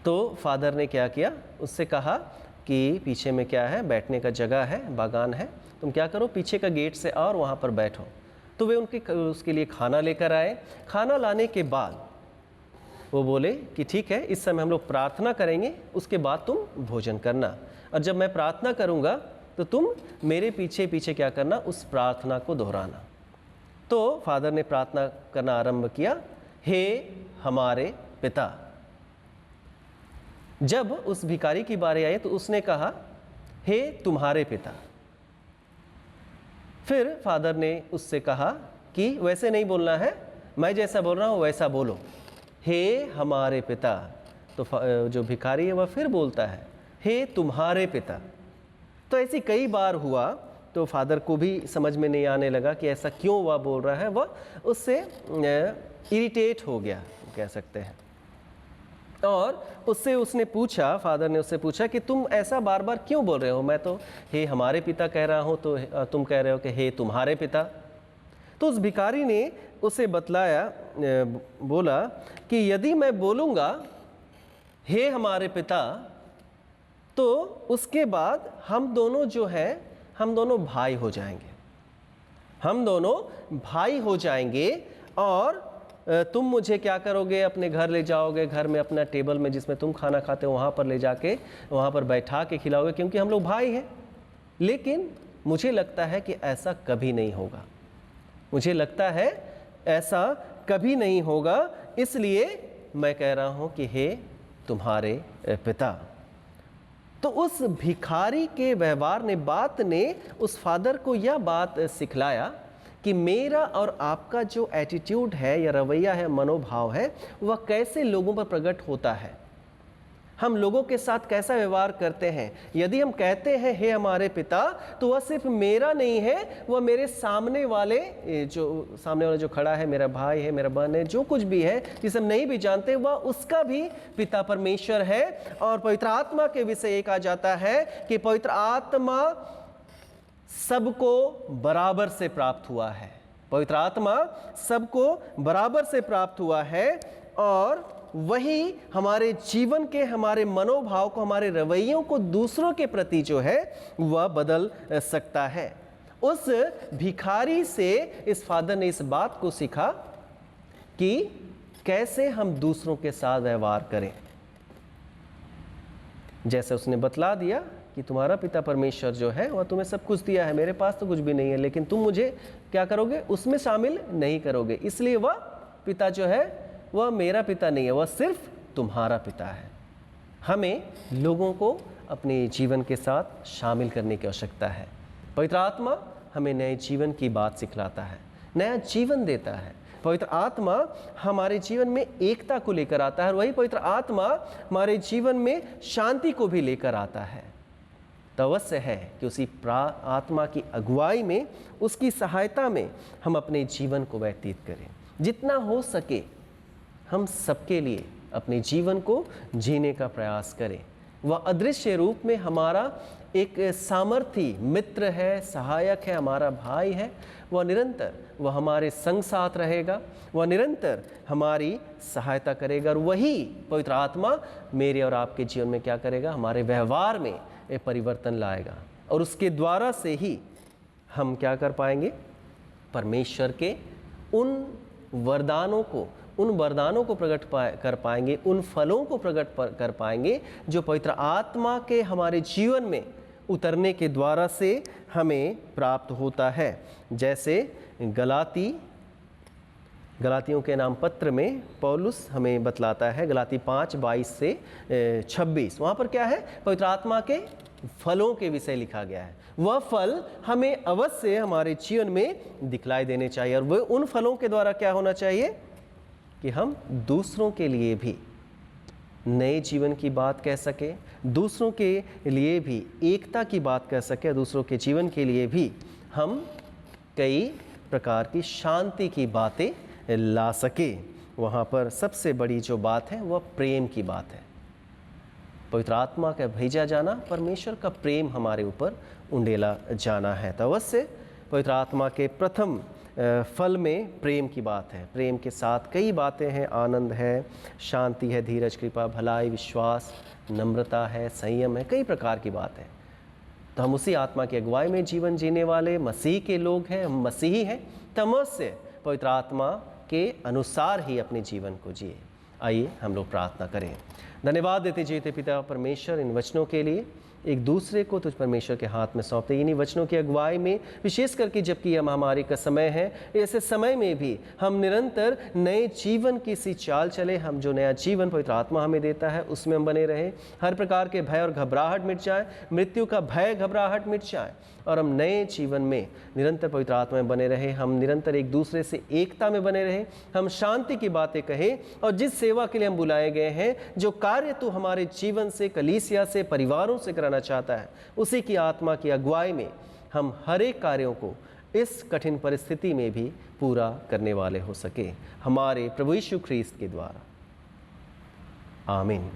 तो फादर ने क्या किया, उससे कहा कि पीछे में क्या है, बैठने का जगह है, बागान है, तुम क्या करो पीछे का गेट से आओ और वहाँ पर बैठो। तो वे उसके लिए खाना लेकर आए। खाना लाने के बाद वो बोले कि ठीक है, इस समय हम लोग प्रार्थना करेंगे, उसके बाद तुम भोजन करना, और जब मैं प्रार्थना करूँगा तो तुम मेरे पीछे पीछे क्या करना, उस प्रार्थना को दोहराना। तो फादर ने प्रार्थना करना आरंभ किया, हे हमारे पिता। जब उस भिखारी की बारी आई तो उसने कहा, हे तुम्हारे पिता। फिर फादर ने उससे कहा कि वैसे नहीं बोलना है, मैं जैसा बोल रहा हूँ वैसा बोलो, हे हमारे पिता। तो जो भिखारी है वह फिर बोलता है, हे तुम्हारे पिता। तो ऐसी कई बार हुआ, तो फादर को भी समझ में नहीं आने लगा कि ऐसा क्यों वह बोल रहा है, वह उससे इरिटेट हो गया कह सकते हैं। और उससे उसने पूछा, फादर ने उससे पूछा कि तुम ऐसा बार बार क्यों बोल रहे हो, मैं तो हे हमारे पिता कह रहा हूँ, तो तुम कह रहे हो कि हे तुम्हारे पिता। तो उस भिखारी ने उसे बतलाया, बोला कि यदि मैं बोलूँगा हे हमारे पिता, तो उसके बाद हम दोनों जो है, हम दोनों भाई हो जाएंगे, हम दोनों भाई हो जाएंगे, और तुम मुझे क्या करोगे, अपने घर ले जाओगे, घर में अपना टेबल में जिसमें तुम खाना खाते हो वहाँ पर ले जाके वहाँ पर बैठा के खिलाओगे, क्योंकि हम लोग भाई हैं। लेकिन मुझे लगता है कि ऐसा कभी नहीं होगा, मुझे लगता है ऐसा कभी नहीं होगा, इसलिए मैं कह रहा हूँ कि हे तुम्हारे पिता। तो उस भिखारी के व्यवहार ने, बात ने उस फादर को यह बात सिखलाया कि मेरा और आपका जो एटीट्यूड है या रवैया है, मनोभाव है, वह कैसे लोगों पर प्रकट होता है, हम लोगों के साथ कैसा व्यवहार करते हैं। यदि हम कहते हैं हे हमारे पिता, तो वह सिर्फ मेरा नहीं है, वह मेरे सामने वाले जो खड़ा है, मेरा भाई है, मेरा बहन है, जो कुछ भी है जिसे हम नहीं भी जानते, वह उसका भी पिता परमेश्वर है। और पवित्र आत्मा के विषय एक आ जाता है कि पवित्र आत्मा सबको बराबर से प्राप्त हुआ है, पवित्र आत्मा सबको बराबर से प्राप्त हुआ है, और वही हमारे जीवन के, हमारे मनोभाव को, हमारे रवैयों को दूसरों के प्रति जो है वह बदल सकता है। उस भिखारी से इस फादर ने इस बात को सीखा कि कैसे हम दूसरों के साथ व्यवहार करें। जैसे उसने बतला दिया कि तुम्हारा पिता परमेश्वर जो है वह तुम्हें सब कुछ दिया है, मेरे पास तो कुछ भी नहीं है, लेकिन तुम मुझे क्या करोगे, उसमें शामिल नहीं करोगे, इसलिए वह पिता जो है वह मेरा पिता नहीं है, वह सिर्फ तुम्हारा पिता है। हमें लोगों को अपने जीवन के साथ शामिल करने की आवश्यकता है। पवित्र आत्मा हमें नए जीवन की बात सिखलाता है, नया जीवन देता है। पवित्र आत्मा हमारे जीवन में एकता को लेकर आता है, और वही पवित्र आत्मा हमारे जीवन में शांति को भी लेकर आता है। तो अवश्य है कि उसी आत्मा की अगुवाई में, उसकी सहायता में हम अपने जीवन को व्यतीत करें। जितना हो सके हम सबके लिए अपने जीवन को जीने का प्रयास करें। वह अदृश्य रूप में हमारा एक सामर्थी मित्र है, सहायक है, हमारा भाई है। वह निरंतर वह हमारे संग साथ रहेगा, वह निरंतर हमारी सहायता करेगा, और वही पवित्र आत्मा मेरे और आपके जीवन में क्या करेगा, हमारे व्यवहार में एक परिवर्तन लाएगा, और उसके द्वारा से ही हम क्या कर पाएंगे, परमेश्वर के उन वरदानों को प्रकट कर पाएंगे, उन फलों को प्रकट कर पाएंगे जो पवित्र आत्मा के हमारे जीवन में उतरने के द्वारा से हमें प्राप्त होता है। जैसे गलातियों के नाम पत्र में पौलुस हमें बतलाता है, गलाती 5:22 से 26, वहाँ पर क्या है, पवित्र आत्मा के फलों के विषय लिखा गया है। वह फल हमें अवश्य हमारे जीवन में दिखलाई देने चाहिए, और वह उन फलों के द्वारा क्या होना चाहिए कि हम दूसरों के लिए भी नए जीवन की बात कह सके, दूसरों के लिए भी एकता की बात कह सके, दूसरों के जीवन के लिए भी हम कई प्रकार की शांति की बातें ला सके। वहाँ पर सबसे बड़ी जो बात है वह प्रेम की बात है। पवित्र आत्मा का भेजा जाना, परमेश्वर का प्रेम हमारे ऊपर उंडेला जाना है। तो अवश्य पवित्र आत्मा के प्रथम फल में प्रेम की बात है। प्रेम के साथ कई बातें हैं, आनंद है, शांति है, धीरज, कृपा, भलाई, विश्वास, नम्रता है, संयम है, कई प्रकार की बात है। तो हम उसी आत्मा की अगुवाई में जीवन जीने वाले मसीह के लोग हैं, हम मसीही हैं। तमस्य पवित्र आत्मा के अनुसार ही अपने जीवन को जिए। आइए हम लोग प्रार्थना करें। धन्यवाद देते जीते पिता परमेश्वर इन वचनों के लिए, एक दूसरे को तुझ परमेश्वर के हाथ में सौंपते। इन्हीं वचनों की अगुवाई में विशेष करके जबकि यह महामारी का समय है, ऐसे समय में भी हम निरंतर नए जीवन की सी चाल चले। हम जो नया जीवन पवित्र आत्मा हमें देता है उसमें हम बने रहें। हर प्रकार के भय और घबराहट मिट जाए, मृत्यु का भय घबराहट मिट जाए और हम नए जीवन में निरंतर पवित्र आत्मा में बने रहे। हम निरंतर एक दूसरे से एकता में बने रहे। हम शांति की बातें कहें और जिस सेवा के लिए हम बुलाए गए हैं, जो कार्य तू हमारे जीवन से, कलीसिया से, परिवारों से कराना चाहता है, उसी की आत्मा की अगुवाई में हम हर एक कार्यों को इस कठिन परिस्थिति में भी पूरा करने वाले हो सके, हमारे प्रभु यीशु ख्रीस्त के द्वारा। आमीन।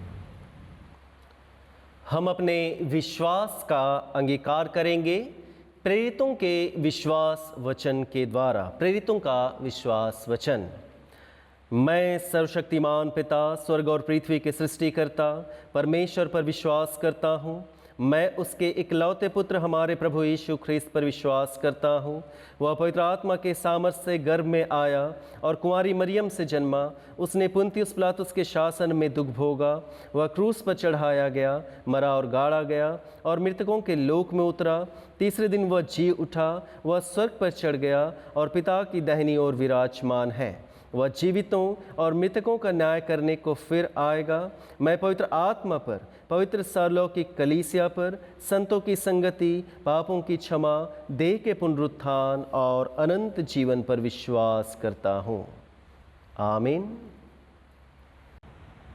हम अपने विश्वास का अंगीकार करेंगे प्रेरितों के विश्वास वचन के द्वारा। प्रेरितों का विश्वास वचन। मैं सर्वशक्तिमान पिता, स्वर्ग और पृथ्वी के सृष्टिकर्ता परमेश्वर पर विश्वास करता हूँ। मैं उसके इकलौते पुत्र हमारे प्रभु यीशु ख्रीस्त पर विश्वास करता हूँ। वह पवित्र आत्मा के सामर्थ से गर्भ में आया और कुंवारी मरियम से जन्मा। उसने पुन्तियुस पिलातुस के शासन में दुख भोगा। वह क्रूस पर चढ़ाया गया, मरा और गाड़ा गया और मृतकों के लोक में उतरा। तीसरे दिन वह जी उठा। वह स्वर्ग पर चढ़ गया और पिता की दाहिनी ओर विराजमान है। वह जीवितों और मृतकों का न्याय करने को फिर आएगा। मैं पवित्र आत्मा पर, पवित्र सार्वलौकिक कलीसिया पर, संतों की संगति, पापों की क्षमा, देह के पुनरुत्थान और अनंत जीवन पर विश्वास करता हूँ। आमीन।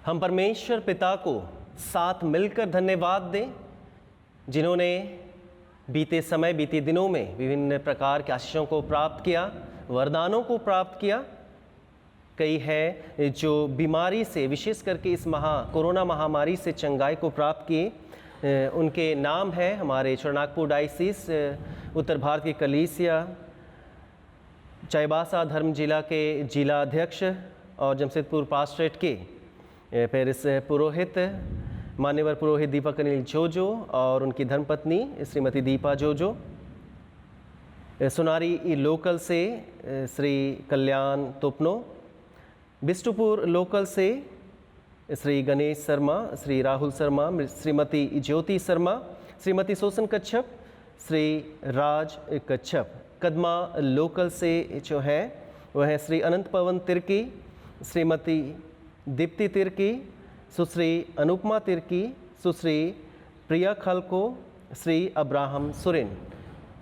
हम परमेश्वर पिता को साथ मिलकर धन्यवाद दें, जिन्होंने बीते समय, बीते दिनों में विभिन्न प्रकार के आशीषों को प्राप्त किया, वरदानों को प्राप्त किया। कई है जो बीमारी से, विशेष करके इस कोरोना महामारी से चंगाई को प्राप्त किए। उनके नाम है हमारे चरनागपुर डायसिस, उत्तर भारत की कलीसिया, चाईबासा धर्म जिला के जिला अध्यक्ष और जमशेदपुर पास्ट्रेट के पेरिस पुरोहित, मान्यवर पुरोहित दीपक अनिल जोजो और उनकी धर्मपत्नी श्रीमती दीपा जोजो। सोनारी लोकल से श्री कल्याण तोपनो, बिष्टुपुर लोकल से श्री गणेश शर्मा, श्री राहुल शर्मा, श्रीमती ज्योति शर्मा, श्रीमती सोसन कच्छप, श्री राज कच्छप। कदमा लोकल से जो है वह है श्री अनंत पवन तिर्की, श्रीमती दीप्ति तिर्की, सुश्री अनुपमा तिर्की, सुश्री प्रिया खलको, श्री अब्राहम सुरिन।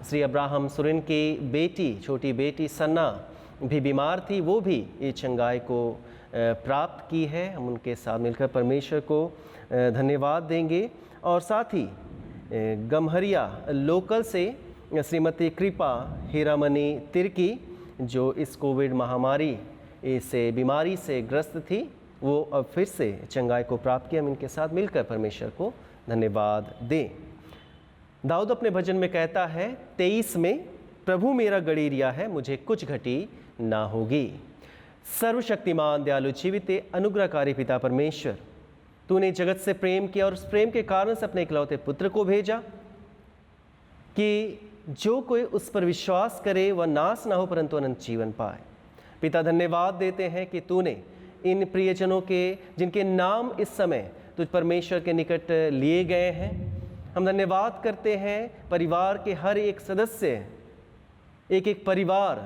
श्री अब्राहम सुरिन की बेटी, छोटी बेटी सन्ना भी बीमार थी, वो भी ये चंगाई को प्राप्त की है। हम उनके साथ मिलकर परमेश्वर को धन्यवाद देंगे। और साथ ही गम्हरिया लोकल से श्रीमती कृपा हीरामणि तिर्की, जो इस कोविड महामारी से बीमारी से ग्रस्त थी, वो अब फिर से चंगाई को प्राप्त किया। हम इनके साथ मिलकर परमेश्वर को धन्यवाद दें। दाऊद अपने भजन में कहता है 23 में, प्रभु मेरा गड़ीरिया है, मुझे कुछ घटी ना होगी। सर्वशक्तिमान दयालु जीवित अनुग्रहकारी पिता परमेश्वर, तूने जगत से प्रेम किया और उस प्रेम के कारण से अपने इकलौते पुत्र को भेजा कि जो कोई उस पर विश्वास करे वह नाश ना हो परंतु अनंत जीवन पाए। पिता धन्यवाद देते हैं कि तूने इन प्रियजनों के, जिनके नाम इस समय तुझ परमेश्वर के निकट लिए गए हैं, हम धन्यवाद करते हैं परिवार के हर एक सदस्य, एक एक परिवार,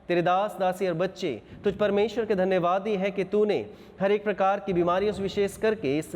तेरे दास दासी और बच्चे तुझ परमेश्वर के धन्यवादी है कि तूने हर एक प्रकार की बीमारियों से, विशेष करके इस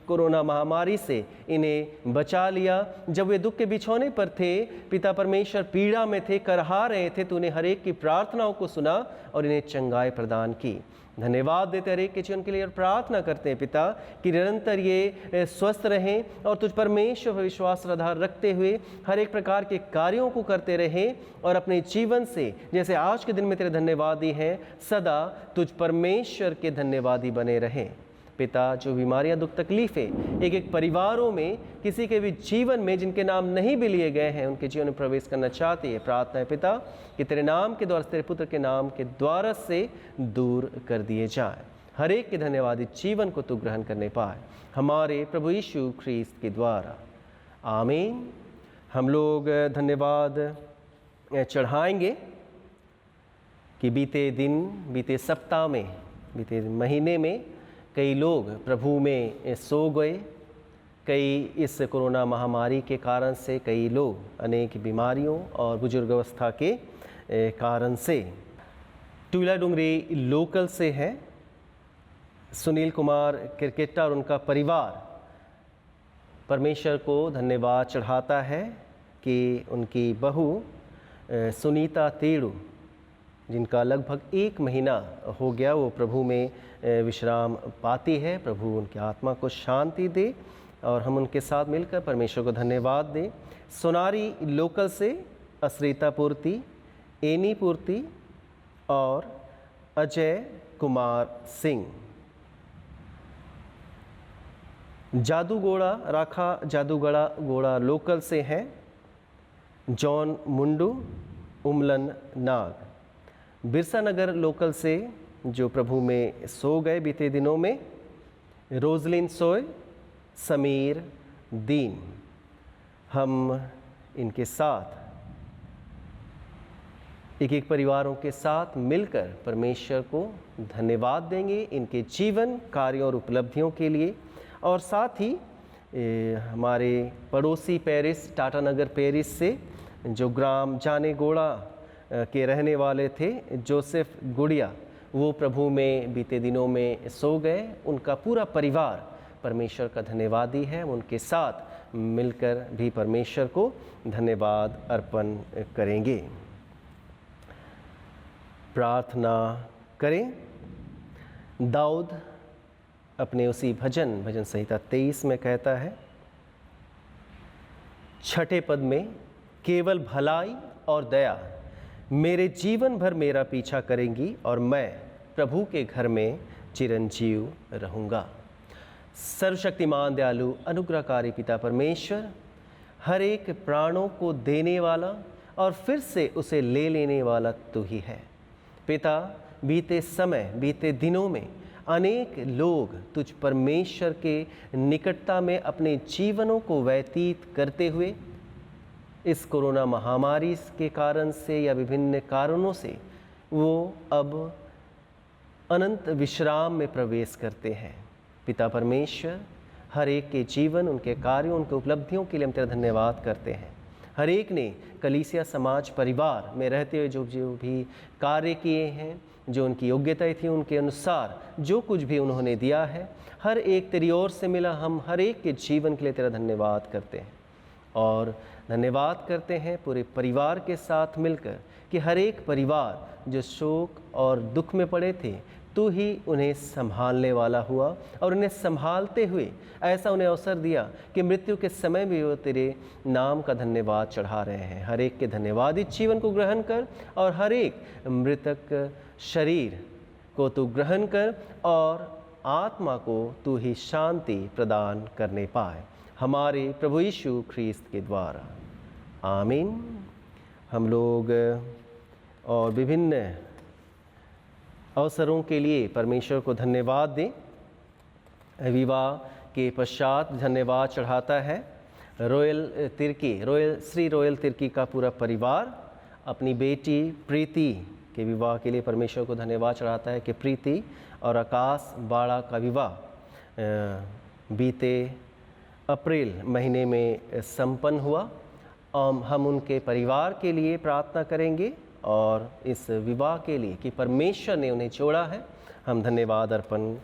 कोरोना महामारी से इन्हें बचा लिया। जब वे दुख के बिछौने पर थे, पिता परमेश्वर पीड़ा में थे, करहा रहे थे, तूने हर एक की प्रार्थनाओं को सुना और इन्हें चंगाई प्रदान की। धन्यवाद देते हर एक के जीवन के लिए और प्रार्थना करते हैं पिता कि निरंतर ये स्वस्थ रहें और तुझ परमेश्वर पर विश्वास आधार रखते हुए हर एक प्रकार के कार्यों को करते रहें और अपने जीवन से जैसे आज के दिन में तेरे धन्यवादी हैं सदा तुझ परमेश्वर के धन्यवादी बने रहें। पिता, जो बीमारियां दुख तकलीफ़ें एक एक परिवारों में किसी के भी जीवन में जिनके नाम नहीं भी लिए गए हैं उनके जीवन में प्रवेश करना चाहती है, प्रार्थना है पिता कि तेरे नाम के द्वारा तेरे पुत्र के नाम के द्वारा से दूर कर दिए जाए। हर एक के धन्यवादी जीवन को तू ग्रहण करने पाए हमारे प्रभु यीशु ख्रीस्त के द्वारा, आमीन। हम लोग धन्यवाद चढ़ाएंगे कि बीते दिन, बीते सप्ताह में, बीते महीने में कई लोग प्रभु में सो गए। कई इस कोरोना महामारी के कारण से कई लोग अनेक बीमारियों और बुजुर्ग अवस्था के कारण से। टूला डुंगरी लोकल से है सुनील कुमार क्रिकेटर और उनका परिवार परमेश्वर को धन्यवाद चढ़ाता है कि उनकी बहू सुनीता तेड़ू, जिनका लगभग 1 महीना हो गया, वो प्रभु में विश्राम पाती है। प्रभु उनकी आत्मा को शांति दे और हम उनके साथ मिलकर परमेश्वर को धन्यवाद दें। सोनारी लोकल से असरिता पूर्ति, एनी पूर्ति और अजय कुमार सिंह। जादूगोड़ा राखा जादूगड़ा गोड़ा लोकल से हैं जॉन मुंडू, उमलन नाग। बिरसा नगर लोकल से जो प्रभु में सो गए बीते दिनों में, रोजलिन सोय, समीर दीन। हम इनके साथ एक एक परिवारों के साथ मिलकर परमेश्वर को धन्यवाद देंगे इनके जीवन, कार्यों और उपलब्धियों के लिए। और साथ ही हमारे पड़ोसी पेरिस, टाटा नगर पेरिस से जो ग्राम जाने गोड़ा के रहने वाले थे जोसेफ गुड़िया, वो प्रभु में बीते दिनों में सो गए। उनका पूरा परिवार परमेश्वर का धन्यवादी है। उनके साथ मिलकर भी परमेश्वर को धन्यवाद अर्पण करेंगे। प्रार्थना करें। दाऊद अपने उसी भजन संहिता 23 में कहता है, 6ठे पद में, केवल भलाई और दया मेरे जीवन भर मेरा पीछा करेंगी और मैं प्रभु के घर में चिरंजीव रहूँगा। सर्वशक्तिमान दयालु अनुग्रहकारी पिता परमेश्वर, हर एक प्राणों को देने वाला और फिर से उसे ले लेने वाला तू ही है। पिता, बीते समय, बीते दिनों में अनेक लोग तुझ परमेश्वर के निकटता में अपने जीवनों को व्यतीत करते हुए इस कोरोना महामारी के कारण से या विभिन्न कारणों से वो अब अनंत विश्राम में प्रवेश करते हैं। पिता परमेश्वर, हर एक के जीवन, उनके कार्यों, उनके उपलब्धियों के लिए हम तेरा धन्यवाद करते हैं। हर एक ने कलीसिया समाज परिवार में रहते हुए जो भी कार्य किए हैं, जो उनकी योग्यताएं थी उनके अनुसार जो कुछ भी उन्होंने दिया है, हर एक तेरी ओर से मिला। हम हर एक के जीवन के लिए तेरा धन्यवाद करते हैं और धन्यवाद करते हैं पूरे परिवार के साथ मिलकर कि हर एक परिवार जो शोक और दुख में पड़े थे, तू ही उन्हें संभालने वाला हुआ और उन्हें संभालते हुए ऐसा उन्हें अवसर दिया कि मृत्यु के समय भी वो तेरे नाम का धन्यवाद चढ़ा रहे हैं। हर एक के धन्यवादित जीवन को ग्रहण कर और हर एक मृतक शरीर को तू ग्रहण कर और आत्मा को तू ही शांति प्रदान करने पाए हमारे प्रभु यीशु ख्रीस्त के द्वारा, आमीन। हम लोग और विभिन्न अवसरों के लिए परमेश्वर को धन्यवाद दें। विवाह के पश्चात धन्यवाद चढ़ाता है श्री रॉयल तिर्की का पूरा परिवार। अपनी बेटी प्रीति के विवाह के लिए परमेश्वर को धन्यवाद चढ़ाता है कि प्रीति और आकाश बाड़ा का विवाह बीते अप्रैल महीने में संपन्न हुआ। हम उनके परिवार के लिए प्रार्थना करेंगे और इस विवाह के लिए कि परमेश्वर ने उन्हें जोड़ा है, हम धन्यवाद अर्पण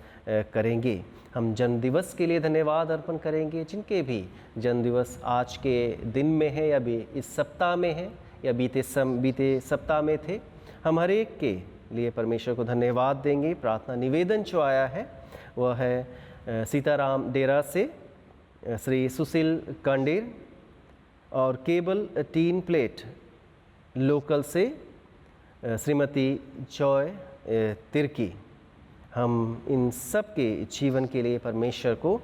करेंगे। हम जन्मदिवस के लिए धन्यवाद अर्पण करेंगे, जिनके भी जन्मदिवस आज के दिन में है या भी इस सप्ताह में है या बीते सप्ताह में थे। हम हर एक के लिए परमेश्वर को धन्यवाद देंगे। प्रार्थना निवेदन जो आया है वह है सीताराम डेरा से श्री सुशील कांडेर और केबल टीन प्लेट लोकल से श्रीमती जॉय तिर्की। हम इन सब के जीवन के लिए परमेश्वर को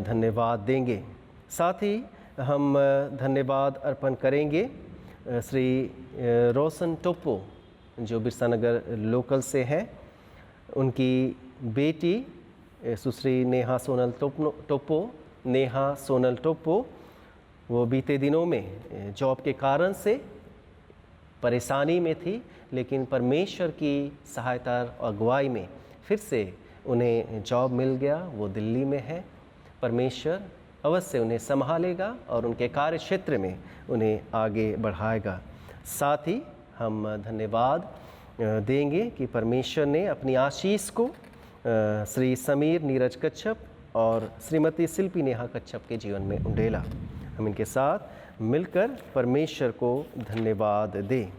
धन्यवाद देंगे। साथ ही हम धन्यवाद अर्पण करेंगे श्री रोशन टोप्पो जो बिरसा नगर लोकल से हैं, उनकी बेटी सुश्री नेहा सोनल टोप्पो वो बीते दिनों में जॉब के कारण से परेशानी में थी, लेकिन परमेश्वर की सहायता और अगुवाई में फिर से उन्हें जॉब मिल गया। वो दिल्ली में है। परमेश्वर अवश्य उन्हें संभालेगा और उनके कार्य क्षेत्र में उन्हें आगे बढ़ाएगा। साथ ही हम धन्यवाद देंगे कि परमेश्वर ने अपनी आशीष को श्री समीर नीरज कच्छप और श्रीमती शिल्पी नेहा कच्छप के जीवन में उंडेला। हम इनके साथ मिलकर परमेश्वर को धन्यवाद दें।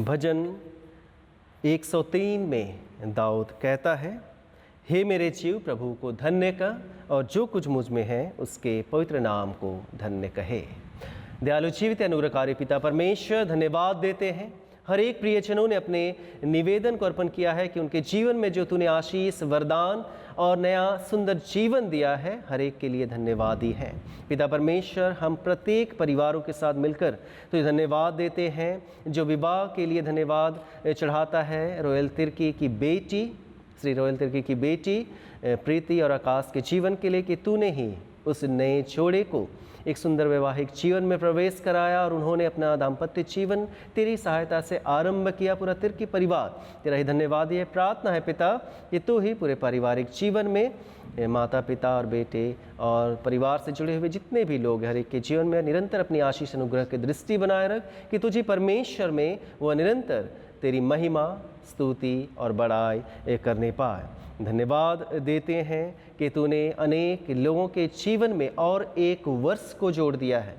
भजन 103 में दाऊद कहता है, हे मेरे जीव प्रभु को धन्य कर और जो कुछ मुझ में है उसके पवित्र नाम को धन्य कहे। दयालु जीवित अनुग्रहकारी पिता परमेश्वर, धन्यवाद देते हैं। हर एक प्रियजनों ने अपने निवेदन को अर्पण किया है कि उनके जीवन में जो तूने आशीष, वरदान और नया सुंदर जीवन दिया है, हर एक के लिए धन्यवादी है। पिता परमेश्वर, हम प्रत्येक परिवारों के साथ मिलकर तुझे धन्यवाद देते हैं। जो विवाह के लिए धन्यवाद चढ़ाता है रॉयल तिर्की की बेटी, श्री रॉयल तिर्की की बेटी प्रीति और आकाश के जीवन के लिए कि तूने ही उस नए जोड़े को एक सुंदर वैवाहिक जीवन में प्रवेश कराया और उन्होंने अपना दाम्पत्य जीवन तेरी सहायता से आरंभ किया। पूरा तिर्की परिवार तेरा ही धन्यवादी है। प्रार्थना है पिता कि तू ही पूरे पारिवारिक जीवन में माता पिता और बेटे और परिवार से जुड़े हुए जितने भी लोग हर एक के जीवन में निरंतर अपनी आशीष अनुग्रह की दृष्टि बनाए रख कि तुझे परमेश्वर में वह निरंतर तेरी महिमा, स्तुति और बड़ाई करने पाए। धन्यवाद देते हैं कि तूने अनेक लोगों के जीवन में और एक वर्ष को जोड़ दिया है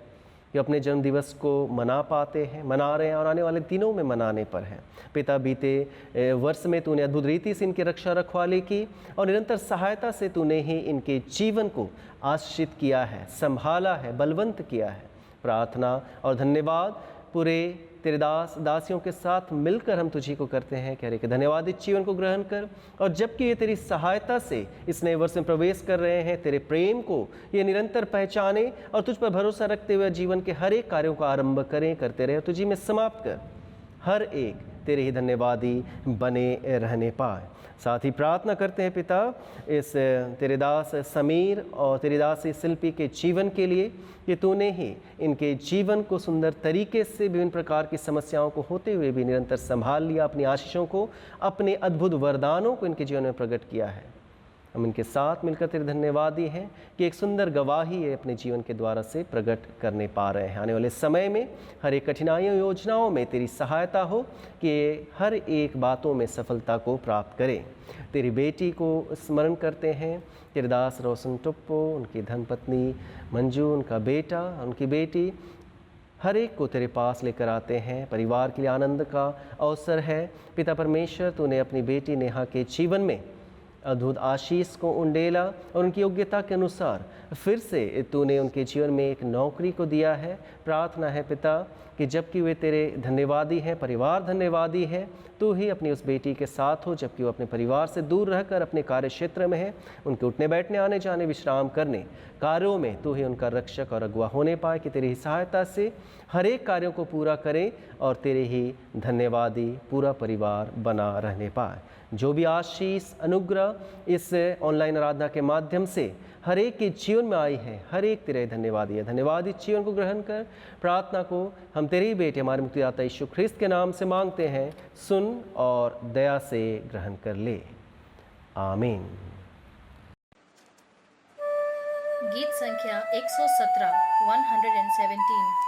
कि अपने जन्मदिवस को मना पाते हैं, मना रहे हैं और आने वाले दिनों में मनाने पर हैं। पिता, बीते वर्ष में तूने अद्भुत रीति से इनकी रक्षा रखवाली की और निरंतर सहायता से तूने ही इनके जीवन को आशीषित किया है, संभाला है, बलवंत किया है। प्रार्थना और धन्यवाद पूरे तेरे दास दासियों के साथ मिलकर हम तुझी को करते हैं। कह रहे कि धन्यवाद इस जीवन को ग्रहण कर और जबकि ये तेरी सहायता से इस नए वर्ष में प्रवेश कर रहे हैं, तेरे प्रेम को ये निरंतर पहचाने और तुझ पर भरोसा रखते हुए जीवन के हर एक कार्यों का आरंभ करें, करते रहे और तुझी में समाप्त कर हर एक तेरे ही धन्यवादी बने रहने पाए। साथ ही प्रार्थना करते हैं पिता इस तेरे दास समीर और तेरी दासी शिल्पी के जीवन के लिए कि तूने ही इनके जीवन को सुंदर तरीके से विभिन्न प्रकार की समस्याओं को होते हुए भी निरंतर संभाल लिया, अपनी आशीषों को, अपने अद्भुत वरदानों को इनके जीवन में प्रकट किया है। हम इनके साथ मिलकर तेरे धन्यवादी हैं कि एक सुंदर गवाही ये अपने जीवन के द्वारा से प्रकट करने पा रहे हैं। आने वाले समय में हर एक कठिनाइयों योजनाओं में तेरी सहायता हो कि हर एक बातों में सफलता को प्राप्त करें। तेरी बेटी को स्मरण करते हैं, तेरे दास रोशन टोप्पो, उनकी धर्मपत्नी मंजू, उनका बेटा, उनकी बेटी, हर एक को तेरे पास लेकर आते हैं। परिवार के लिए आनंद का अवसर है। पिता परमेश्वर, तूने अपनी बेटी नेहा के जीवन में अद्भुत आशीष को उंडेला और उनकी योग्यता के अनुसार फिर से तूने उनके जीवन में एक नौकरी को दिया है। प्रार्थना है पिता कि जबकि वे तेरे धन्यवादी हैं, परिवार धन्यवादी है, तू ही अपनी उस बेटी के साथ हो जबकि वो अपने परिवार से दूर रहकर अपने कार्य क्षेत्र में है। उनके उठने बैठने, आने जाने, विश्राम करने कार्यों में तू ही उनका रक्षक और अगुवा होने पाए कि तेरी सहायता से हर एक कार्यों को पूरा करें और तेरे ही धन्यवादी पूरा परिवार बना रहने पाए। जो भी आशीष अनुग्रह इस ऑनलाइन आराधना के माध्यम से हर एक के जीवन में आई है, हर एक तेरे धन्यवादी है। धन्यवाद इस जीवन को ग्रहण कर। प्रार्थना को हम तेरे ही बेटे हमारे मुक्तिदाता यीशु ख्रिस्त के नाम से मांगते हैं। सुन और दया से ग्रहण कर ले। आमीन। गीत संख्या 117 117।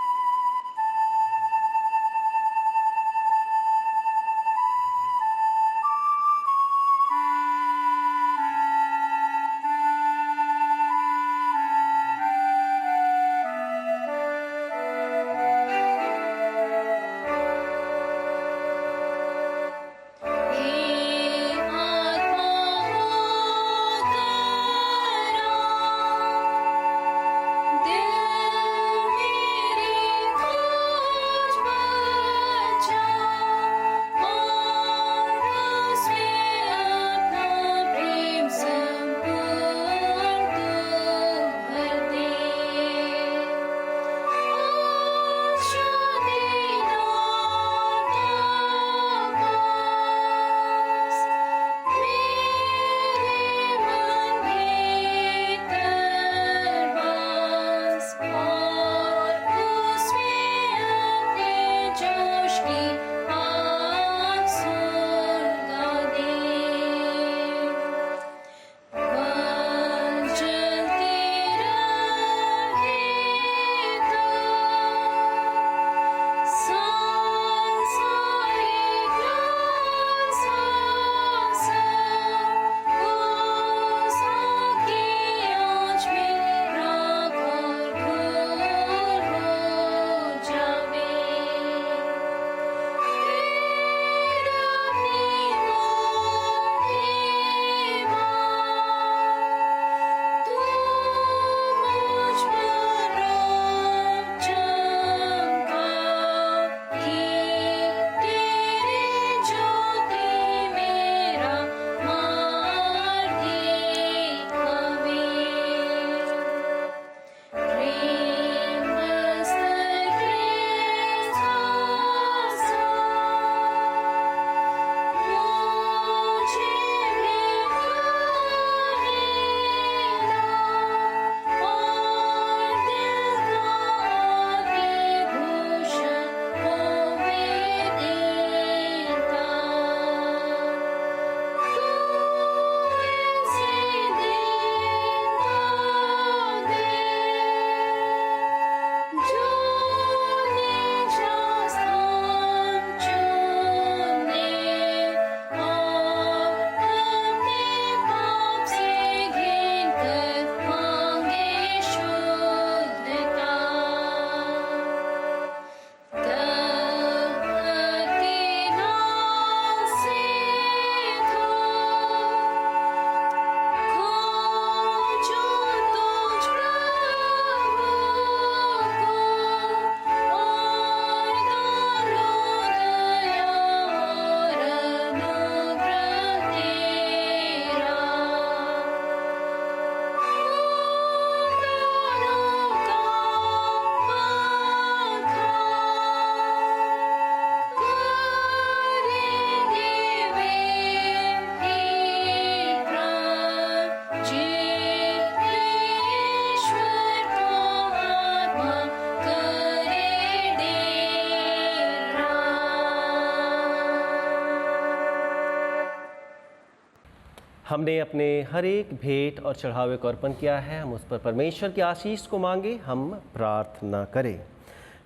हमने अपने हर एक भेंट और चढ़ावे को अर्पण किया है, हम उस पर परमेश्वर की आशीष को मांगे, हम प्रार्थना करें।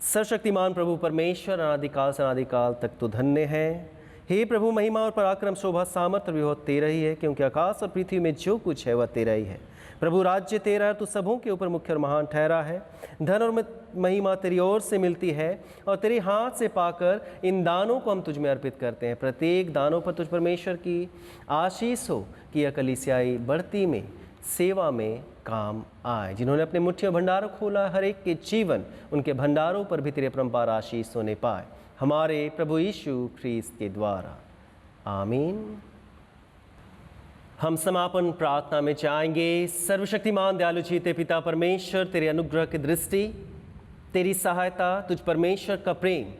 सर्वशक्तिमान प्रभु परमेश्वर, अनादिकाल से अनादिकाल तक तो धन्य है। हे प्रभु, महिमा और पराक्रम, शोभा, सामर्थ्य भी तेरा ही है, क्योंकि आकाश और पृथ्वी में जो कुछ है वह तेरा ही है। प्रभु, राज्य तेरा है, तू सबों के ऊपर मुख्य और महान ठहरा है। धन और महिमा तेरी ओर से मिलती है और तेरे हाथ से पाकर इन दानों को हम तुझ में अर्पित करते हैं। प्रत्येक दानों पर तुझ परमेश्वर की आशीष हो कि यह कलीसियाई बढ़ती में सेवा में काम आए। जिन्होंने अपने मुट्ठियों भंडारों खोला, हर एक के जीवन उनके भंडारों पर भी तेरे परम्पार आशीष होने पाए, हमारे प्रभु यीशु ख्रीस्त के द्वारा। आमीन। हम समापन प्रार्थना में चाहेंगे। सर्वशक्तिमान दयालु जीते पिता परमेश्वर, तेरे अनुग्रह की दृष्टि, तेरी सहायता, तुझ परमेश्वर का प्रेम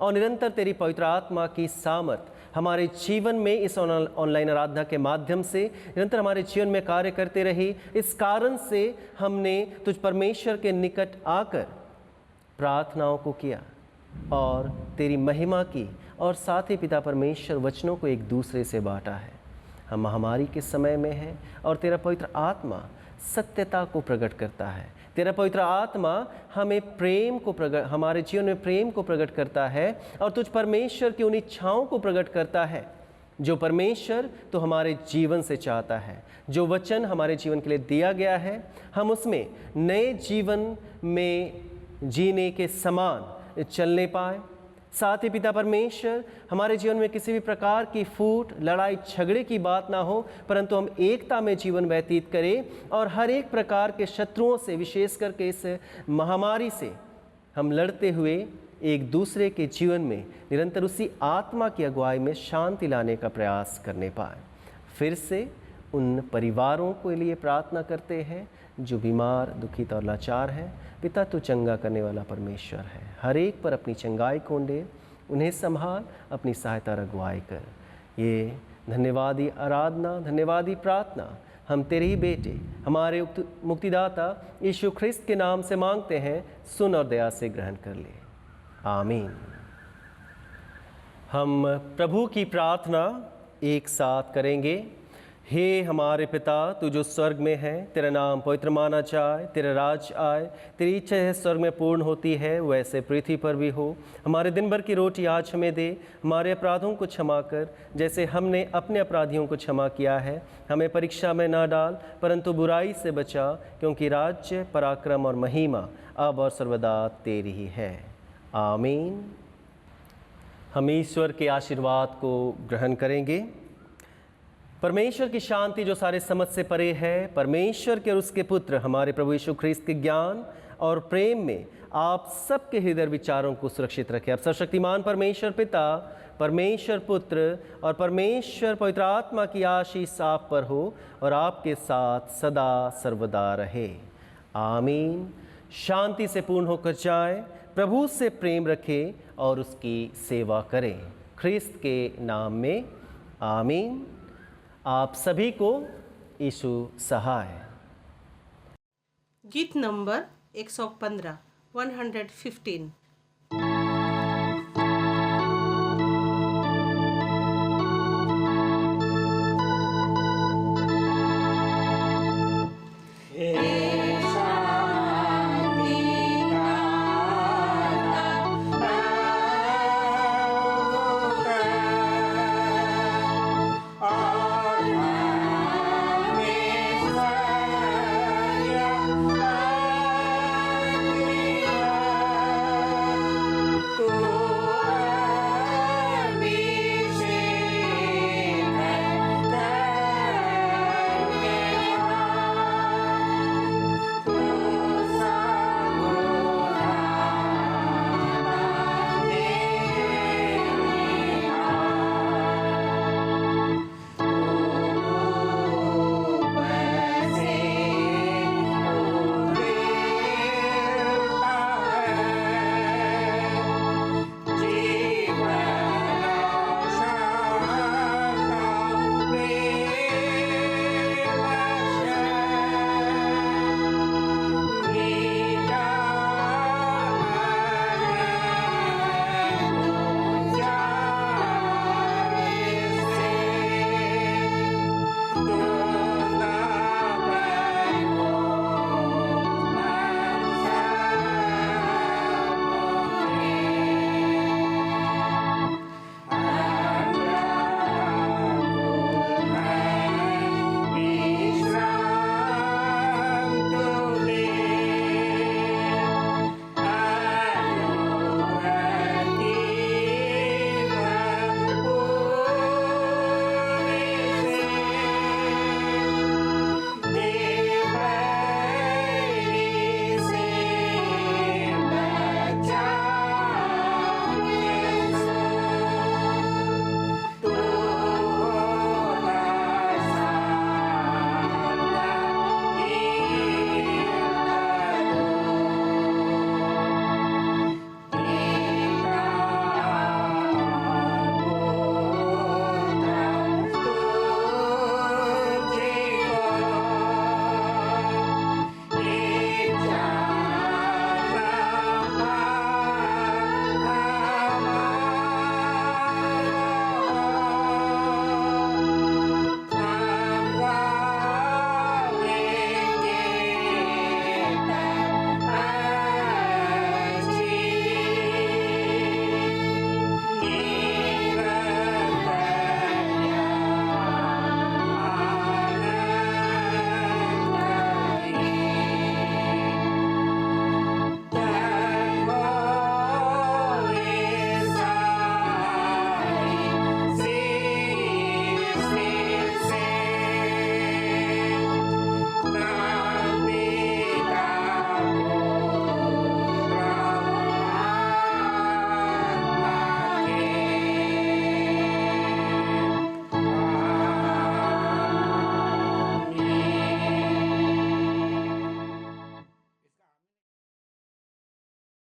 और निरंतर तेरी पवित्र आत्मा की सामर्थ हमारे जीवन में इस ऑनलाइन आराधना के माध्यम से निरंतर हमारे जीवन में कार्य करते रही। इस कारण से हमने तुझ परमेश्वर के निकट आकर प्रार्थनाओं को किया और तेरी महिमा की, और साथ ही पिता परमेश्वर वचनों को एक दूसरे से बांटा है। हम महामारी के समय में हैं और तेरा पवित्र आत्मा सत्यता को प्रकट करता है। तेरा पवित्र आत्मा हमें हमारे जीवन में प्रेम को प्रकट करता है और तुझ परमेश्वर की उन इच्छाओं को प्रकट करता है जो परमेश्वर तो हमारे जीवन से चाहता है। जो वचन हमारे जीवन के लिए दिया गया है, हम उसमें नए जीवन में जीने के समान चलने पाए। साथ ही पिता परमेश्वर, हमारे जीवन में किसी भी प्रकार की फूट, लड़ाई, झगड़े की बात ना हो, परंतु हम एकता में जीवन व्यतीत करें और हर एक प्रकार के शत्रुओं से, विशेष करके इस महामारी से हम लड़ते हुए एक दूसरे के जीवन में निरंतर उसी आत्मा की अगुवाई में शांति लाने का प्रयास करने पाए। फिर से उन परिवारों के लिए प्रार्थना करते हैं जो बीमार, दुखित और लाचार हैं। पिता, तू चंगा करने वाला परमेश्वर है। हर एक पर अपनी चंगाई कोंडे, उन्हें संभाल, अपनी सहायता और अगुवाई कर। ये धन्यवादी आराधना, धन्यवादी प्रार्थना हम तेरे ही बेटे, हमारे मुक्तिदाता यीशु ख्रिस्त के नाम से मांगते हैं। सुन और दया से ग्रहण कर ले। आमीन। हम प्रभु की प्रार्थना एक साथ करेंगे। हे हमारे पिता, तू जो स्वर्ग में है, तेरा नाम पवित्र माना जाए, तेरा राज आए, तेरी इच्छा है स्वर्ग में पूर्ण होती है वैसे पृथ्वी पर भी हो। हमारे दिन भर की रोटी आज हमें दे, हमारे अपराधों को क्षमा कर जैसे हमने अपने अपराधियों को क्षमा किया है। हमें परीक्षा में ना डाल, परंतु बुराई से बचा, क्योंकि राज्य, पराक्रम और महिमा अब और सर्वदा तेरी ही है। आमीन। हम ईश्वर के आशीर्वाद को ग्रहण करेंगे। परमेश्वर की शांति जो सारे समझ से परे है, परमेश्वर के और उसके पुत्र हमारे प्रभु यीशु ख्रीस्त के ज्ञान और प्रेम में आप सबके हृदय विचारों को सुरक्षित रखे। अब सर्वशक्तिमान परमेश्वर पिता, परमेश्वर पुत्र और परमेश्वर पवित्र आत्मा की आशीष आप पर हो और आपके साथ सदा सर्वदा रहे। आमीन। शांति से पूर्ण होकर जाए, प्रभु से प्रेम रखें और उसकी सेवा करें। ख्रिस्त के नाम में आमीन। आप सभी को यीशु सहाय। गीत नंबर 115 115